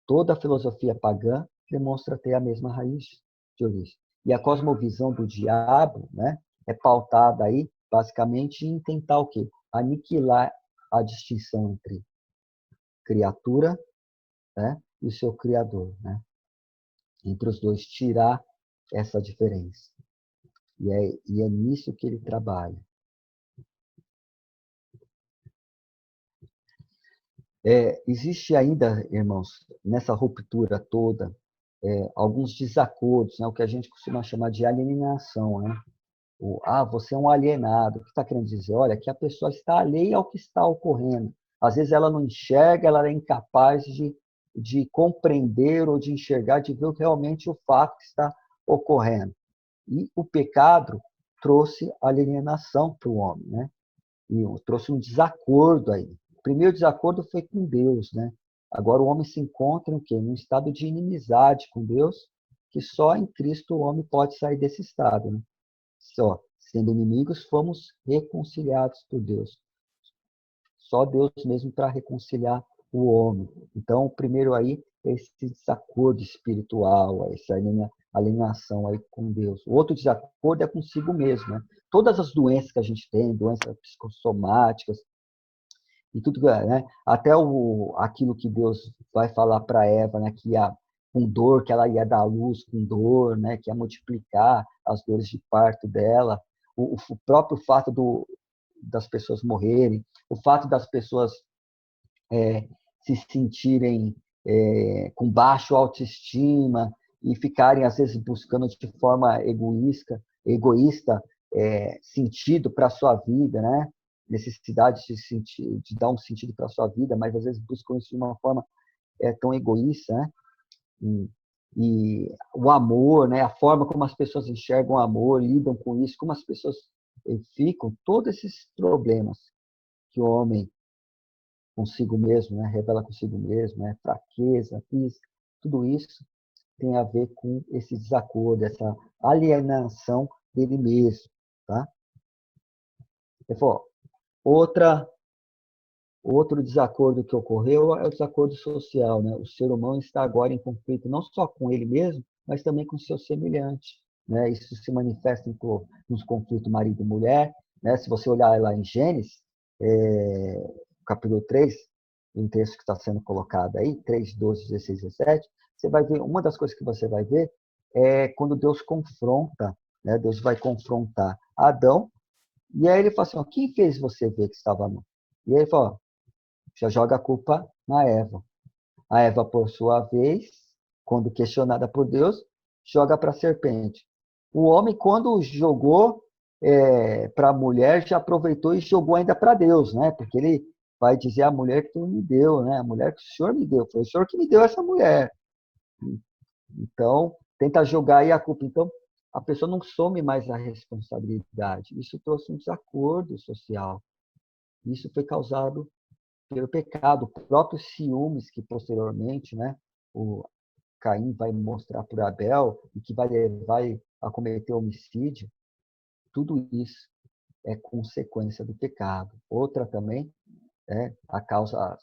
toda a filosofia pagã demonstra ter a mesma raiz de origem. E a cosmovisão do diabo, né, é pautada aí, basicamente, em tentar o quê? Aniquilar a distinção entre criatura, né, e o seu criador, né? Entre os dois, tirar essa diferença. E é nisso que ele trabalha. Existe ainda, irmãos, nessa ruptura toda, alguns desacordos, né? O que a gente costuma chamar de alienação, né? Você é um alienado. O que está querendo dizer? Olha, que a pessoa está alheia ao que está ocorrendo. Às vezes ela não enxerga, ela é incapaz de compreender ou de enxergar, de ver realmente o fato que está ocorrendo. E o pecado trouxe alienação para o homem, né? E trouxe um desacordo aí. O primeiro desacordo foi com Deus, né? Agora o homem se encontra em quê? Num estado de inimizade com Deus, que só em Cristo o homem pode sair desse estado, né? Só, sendo inimigos, fomos reconciliados por Deus. Só Deus mesmo para reconciliar o homem. Então, o primeiro aí é esse desacordo espiritual, essa alienação aí com Deus. O outro desacordo é consigo mesmo, né? Todas as doenças que a gente tem, doenças psicossomáticas, e tudo, né? Até aquilo que Deus vai falar para Eva, né? Que com dor, que ela ia dar luz com dor, né? Que ia multiplicar as dores de parto dela. O próprio fato das pessoas morrerem, o fato das pessoas se sentirem com baixo autoestima e ficarem, às vezes, buscando de forma egoísta sentido para a sua vida, né? Necessidade de dar um sentido para a sua vida, mas às vezes buscam isso de uma forma tão egoísta, né? E o amor, né? A forma como as pessoas enxergam o amor, lidam com isso, como as pessoas ficam, todos esses problemas que o homem consigo mesmo, né? Revela consigo mesmo, né? Fraqueza, física, tudo isso tem a ver com esse desacordo, essa alienação dele mesmo, tá? Ele falou, outro desacordo que ocorreu é o desacordo social, né? O ser humano está agora em conflito não só com ele mesmo, mas também com seu semelhante, né? Isso se manifesta nos conflitos marido e mulher, né? Se você olhar lá em Gênesis, capítulo 3, um texto que está sendo colocado aí, 3, 12, 16, 17, você vai ver, uma das coisas que você vai ver é quando Deus confronta, né? Deus vai confrontar Adão, e aí ele fala assim, quem fez você ver que estava nu? E aí ele fala, já joga a culpa na Eva. A Eva, por sua vez, quando questionada por Deus, joga para a serpente. O homem, quando jogou para a mulher, já aproveitou e jogou ainda para Deus, né? Porque ele vai dizer a mulher que tu me deu, né? A mulher que o Senhor me deu, foi o Senhor que me deu essa mulher. Então, tenta jogar aí a culpa. Então, a pessoa não some mais a responsabilidade. Isso trouxe um desacordo social. Isso foi causado pelo pecado, o próprio ciúmes que posteriormente, né, o Caim vai mostrar para Abel e que vai levar a cometer homicídio. Tudo isso é consequência do pecado. Outra também é a causa,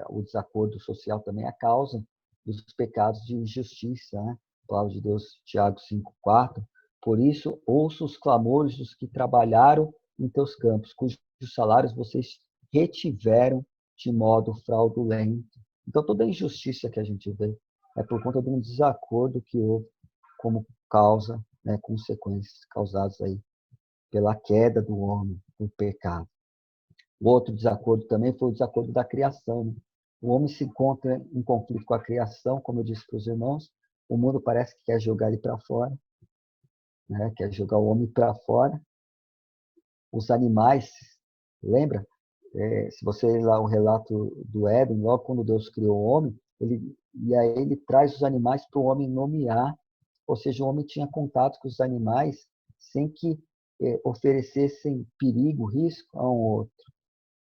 o desacordo social também é a causa dos pecados de injustiça, né? A palavra de Deus, Tiago 5,4. Por isso, ouça os clamores dos que trabalharam em teus campos, cujos salários vocês retiveram de modo fraudulento. Então, toda a injustiça que a gente vê é por conta de um desacordo que houve como causa, né, consequências causadas aí pela queda do homem, do pecado. O outro desacordo também foi o desacordo da criação. Né? O homem se encontra em conflito com a criação, como eu disse para os irmãos. O mundo parece que quer jogar ele para fora, né? Quer jogar o homem para fora. Os animais, lembra? Se você ler lá o relato do Éden, logo quando Deus criou o homem, e aí ele traz os animais para o homem nomear. Ou seja, o homem tinha contato com os animais sem que oferecessem perigo, risco a um outro.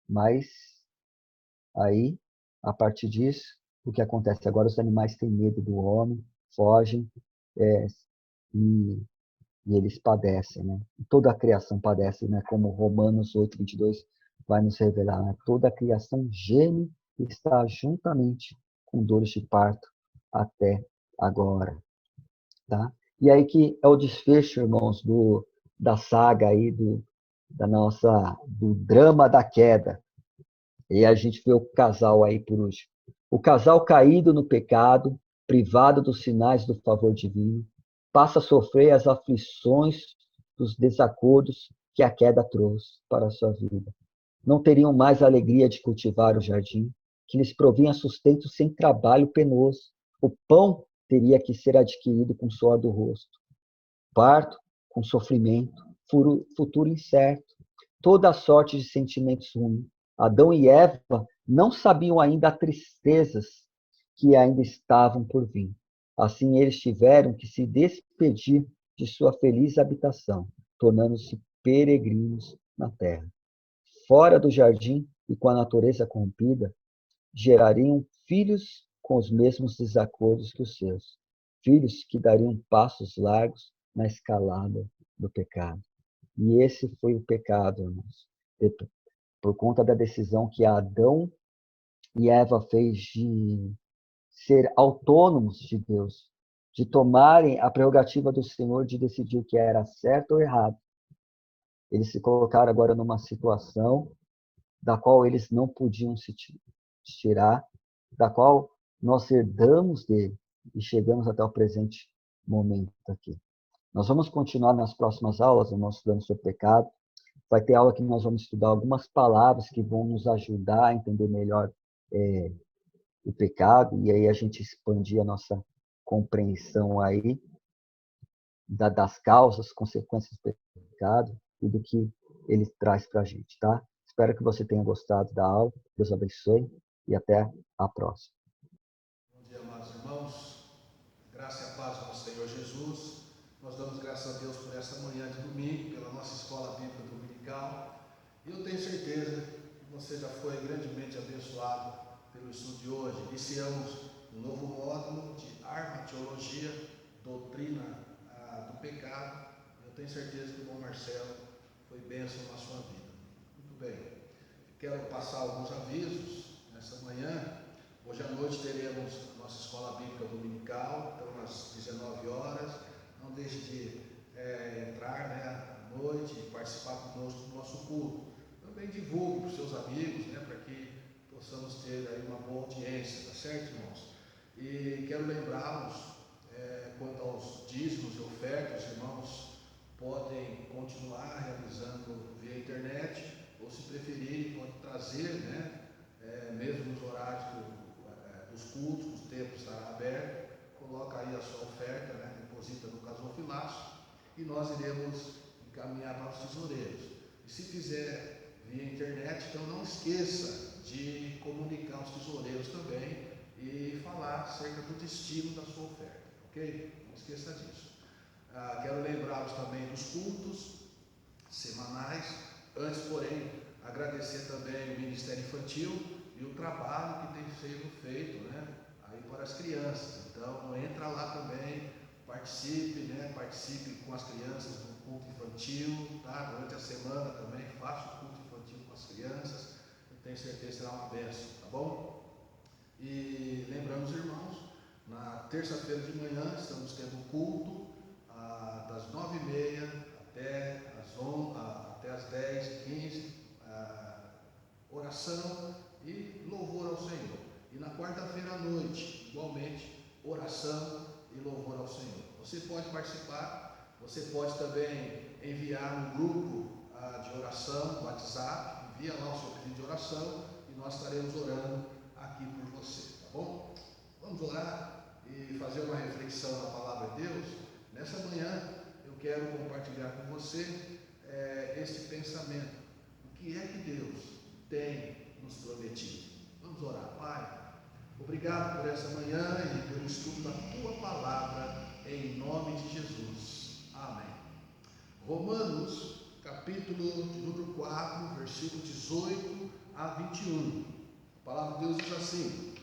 Mas aí, a partir disso, o que acontece agora? Os animais têm medo do homem, fogem, é, e, e eles padecem, né? Toda a criação padece, né? Como Romanos 8:22 vai nos revelar, né? Toda a criação geme e está juntamente com dores de parto até agora, tá? E aí que é o desfecho, irmãos, da saga aí, do drama da queda. E a gente vê o casal aí por último. O casal caído no pecado, privado dos sinais do favor divino, passa a sofrer as aflições dos desacordos que a queda trouxe para a sua vida. Não teriam mais a alegria de cultivar o jardim, que lhes provinha sustento sem trabalho penoso. O pão teria que ser adquirido com suor do rosto. Parto com sofrimento, futuro incerto, toda a sorte de sentimentos ruins. Adão e Eva não sabiam ainda as tristezas que ainda estavam por vir. Assim, eles tiveram que se despedir de sua feliz habitação, tornando-se peregrinos na terra. Fora do jardim e com a natureza corrompida, gerariam filhos com os mesmos desacordos que os seus. Filhos que dariam passos largos na escalada do pecado. E esse foi o pecado, irmãos. Por conta da decisão que Adão e Eva fez de ser autônomos de Deus, de tomarem a prerrogativa do Senhor de decidir o que era certo ou errado. Eles se colocaram agora numa situação da qual eles não podiam se tirar, da qual nós herdamos dele e chegamos até o presente momento aqui. Nós vamos continuar nas próximas aulas, o nosso estudando sobre pecado. Vai ter aula que nós vamos estudar algumas palavras que vão nos ajudar a entender melhor o pecado, e aí a gente expandir a nossa compreensão aí das causas, consequências do pecado e do que ele traz para a gente, tá? Espero que você tenha gostado da aula. Deus abençoe e até a próxima. Bom dia, amados irmãos. Graça e a paz do nosso Senhor Jesus. Nós damos graças a Deus por esta manhã de domingo, pela nossa escola bíblica dominical. E eu tenho certeza que você já foi grandemente abençoado pelo estudo de hoje. Iniciamos um novo módulo de armatiologia, doutrina do pecado. Eu tenho certeza que o bom Marcelo foi bênção na sua vida. Muito bem. Quero passar alguns avisos nessa manhã. Hoje à noite teremos a nossa escola bíblica dominical, então às 19 horas. Não deixe de entrar, né, à noite e participar conosco do nosso culto. Também divulgue para os seus amigos, né, para que possamos ter aí uma boa audiência, tá certo, irmãos? E quero lembrá-los, quanto aos dízimos e ofertas, os irmãos podem continuar realizando via internet, ou se preferirem, pode trazer, né, mesmo nos horários dos cultos, templo estará aberto, coloca aí a sua oferta, né? Deposita no gasofilácio e nós iremos encaminhar para os tesoureiros. E se fizer via internet, então não esqueça de comunicar aos tesoureiros também e falar acerca do destino da sua oferta, ok? Não esqueça disso. Quero lembrá-los também dos cultos semanais. Antes, porém, agradecer também o Ministério Infantil e o trabalho que tem sido feito, né, aí para as crianças. Então, entra lá também, participe, né, participe com as crianças no culto infantil, tá? Durante a semana também, faça o culto infantil com as crianças. Eu tenho certeza que será uma bênção, tá bom? E lembramos, irmãos, na terça-feira de manhã estamos tendo culto das 9h30 até as 10h15, oração e louvor ao Senhor. E na quarta-feira à noite, igualmente, oração e louvor ao Senhor. Você pode participar, você pode também enviar no grupo de oração, no WhatsApp, envia lá o seu pedido de oração e nós estaremos orando aqui por você, tá bom? Vamos orar e fazer uma reflexão na palavra de Deus. Nessa manhã eu quero compartilhar com você este pensamento. O que é que Deus tem nos prometido? Vamos orar. Pai, obrigado por essa manhã e pelo estudo da Tua Palavra, em nome de Jesus. Amém. Romanos, capítulo número 4, versículo 18 a 21. A palavra de Deus diz assim: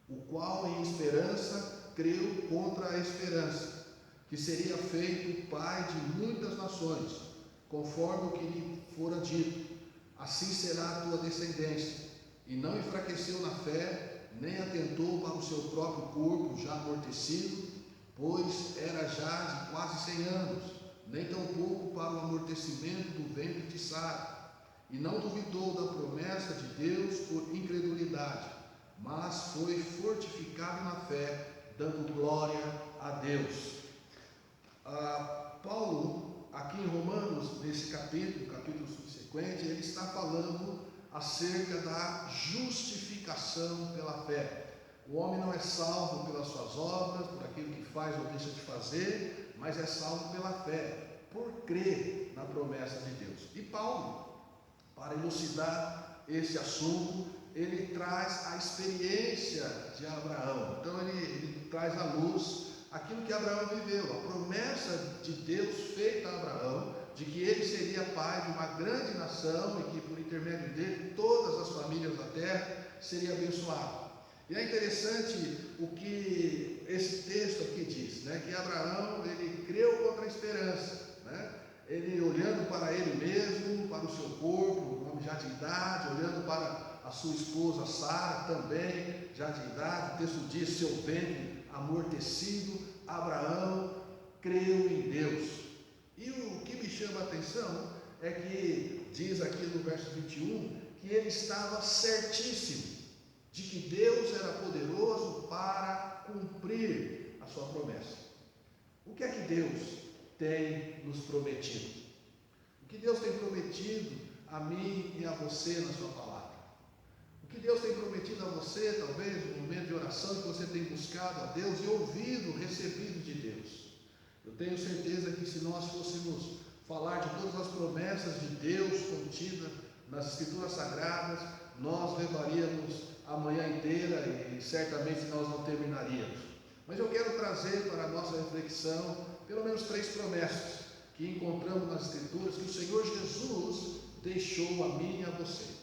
o qual em esperança creu contra a esperança, que seria feito pai de muitas nações, conforme o que lhe fora dito, assim será a tua descendência. E não enfraqueceu na fé, nem atentou para o seu próprio corpo já amortecido, pois era já de quase 100 anos, nem tampouco para o amortecimento do ventre de Sara. E não duvidou da promessa de Deus por incredulidade, mas foi fortificado na fé, dando glória a Deus. Paulo, aqui em Romanos, nesse capítulo subsequente, ele está falando acerca da justificação pela fé. O homem não é salvo pelas suas obras, por aquilo que faz ou deixa de fazer, mas é salvo pela fé, por crer na promessa de Deus. E Paulo, para elucidar esse assunto, ele traz a experiência de Abraão. Então ele traz à luz aquilo que Abraão viveu, a promessa de Deus feita a Abraão, de que ele seria pai de uma grande nação e que por intermédio dele todas as famílias da terra seriam abençoadas. E é interessante o que esse texto aqui diz, né? Que Abraão, ele creu contra a esperança, né? Ele olhando para ele mesmo, para o seu corpo, um homem já de idade, olhando para a sua esposa Sara, também já de idade, o texto diz, seu ventre amortecido, Abraão creu em Deus. E o que me chama a atenção é que diz aqui no verso 21, que ele estava certíssimo de que Deus era poderoso para cumprir a sua promessa. O que é que Deus tem nos prometido? O que Deus tem prometido a mim e a você na sua palavra? O que Deus tem prometido a você, talvez, no momento de oração que você tem buscado a Deus e ouvido, recebido de Deus? Eu tenho certeza que se nós fôssemos falar de todas as promessas de Deus contidas nas Escrituras Sagradas, nós levaríamos a manhã inteira e certamente nós não terminaríamos. Mas eu quero trazer para a nossa reflexão pelo menos 3 promessas que encontramos nas Escrituras que o Senhor Jesus deixou a mim e a você.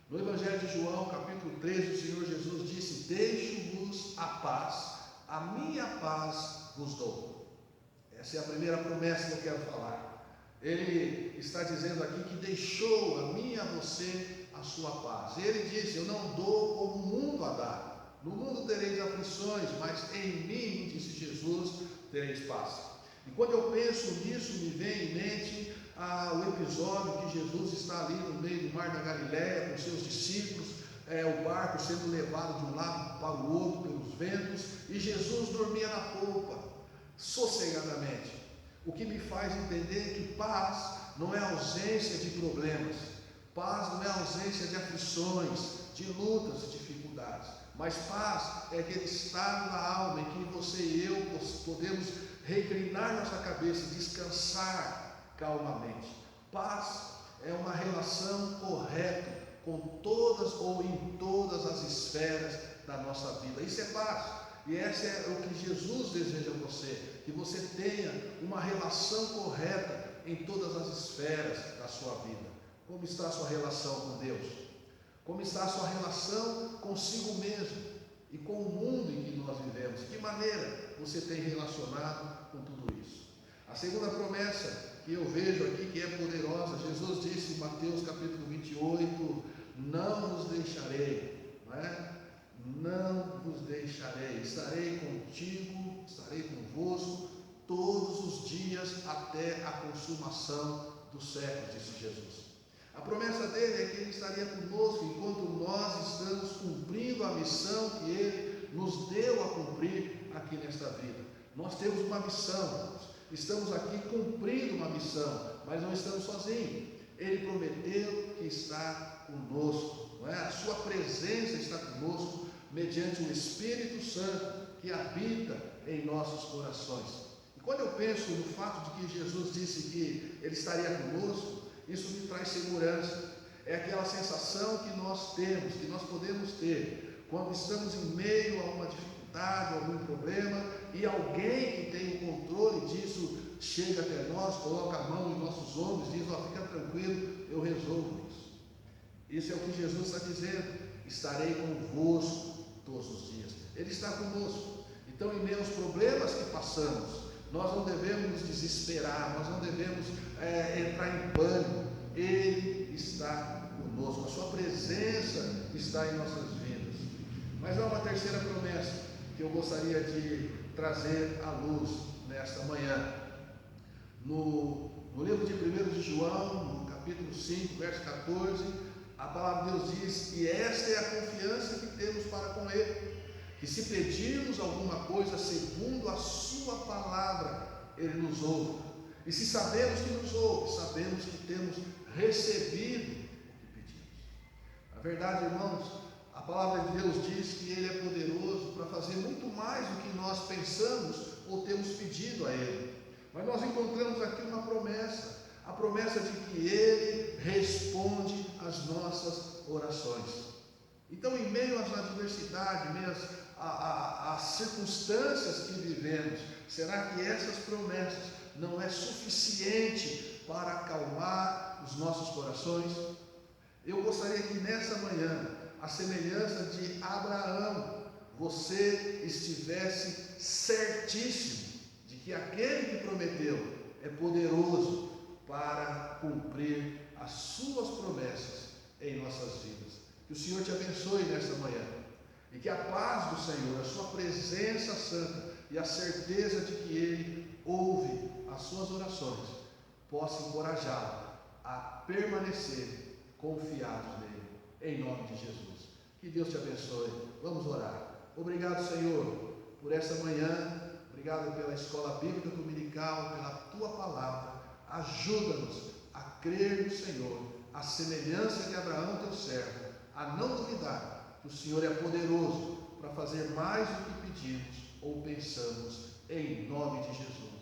No Evangelho de João, capítulo 13, o Senhor Jesus disse: deixo-vos a paz, a minha paz vos dou. Essa é a primeira promessa que eu quero falar. Ele está dizendo aqui que deixou a mim e a você a sua paz. Ele disse: eu não dou como o mundo a dá. No mundo tereis aflições, mas em mim, disse Jesus, tereis paz. E quando eu penso nisso, me vem em mente o episódio que Jesus está ali no meio do mar da Galileia com seus discípulos, o barco sendo levado de um lado para o outro pelos ventos, e Jesus dormia na polpa, sossegadamente. O que me faz entender que paz não é ausência de problemas, paz não é ausência de aflições, de lutas, de dificuldades. dificuldades. Mas paz é aquele estado da alma em que você e eu podemos reclinar nossa cabeça e descansar calmamente. Paz é uma relação correta com todas ou em todas as esferas da nossa vida. Isso é paz. E esse é o que Jesus deseja a você, que você tenha uma relação correta em todas as esferas da sua vida. Como está a sua relação com Deus? Como está a sua relação consigo mesmo e com o mundo em que nós vivemos? De que maneira você tem relacionado com tudo isso? A segunda promessa que eu vejo aqui, que é poderosa, Jesus disse em Mateus capítulo 28, não vos deixarei, não é? Não vos deixarei, estarei contigo, estarei convosco todos os dias até a consumação dos séculos, disse Jesus. A promessa dele é que ele estaria conosco enquanto nós estamos cumprindo a missão que ele nos deu a cumprir aqui nesta vida. Nós temos uma missão, estamos aqui cumprindo uma missão, mas não estamos sozinhos. Ele prometeu que está conosco, não é? A sua presença está conosco mediante o Espírito Santo que habita em nossos corações. E quando eu penso no fato de que Jesus disse que ele estaria conosco, isso me traz segurança. É aquela sensação que nós temos, que nós podemos ter quando estamos em meio a uma dificuldade, algum problema, e alguém que tem o controle disso chega até nós, coloca a mão em nossos ombros e diz: ó, fica tranquilo, eu resolvo isso. Isso é o que Jesus está dizendo: estarei convosco todos os dias. Ele está conosco. Então, em meio aos problemas que passamos, nós não devemos nos desesperar, nós não devemos entrar em pânico. Ele está conosco, a sua presença está em nossas vidas. Mas há uma terceira promessa que eu gostaria de trazer à luz nesta manhã. No livro de 1 de João, no capítulo 5, verso 14, a palavra de Deus diz: e esta é a confiança que temos para com Ele, que se pedirmos alguma coisa segundo a sua palavra, Ele nos ouve. E se sabemos que nos ouve, sabemos que temos recebido o que pedimos. Na verdade, irmãos, a palavra de Deus diz que Ele é poderoso para fazer muito mais do que nós pensamos ou temos pedido a Ele. Mas nós encontramos aqui uma promessa, a promessa de que Ele responde às nossas orações. Então, em meio às adversidades, em meio às circunstâncias que vivemos, será que essas promessas não é suficiente para acalmar os nossos corações? Eu gostaria que nessa manhã, a semelhança de Abraão, você estivesse certíssimo de que aquele que prometeu é poderoso para cumprir as suas promessas em nossas vidas. Que o Senhor te abençoe nesta manhã e que a paz do Senhor, a sua presença santa e a certeza de que Ele ouve as suas orações possa encorajá-lo a permanecer confiados nele, em nome de Jesus. Que Deus te abençoe. Vamos orar. Obrigado, Senhor, por esta manhã. Obrigado pela escola bíblica dominical, pela tua palavra. Ajuda-nos a crer no Senhor, a semelhança de Abraão, teu servo, a não duvidar que o Senhor é poderoso para fazer mais do que pedimos ou pensamos, em nome de Jesus.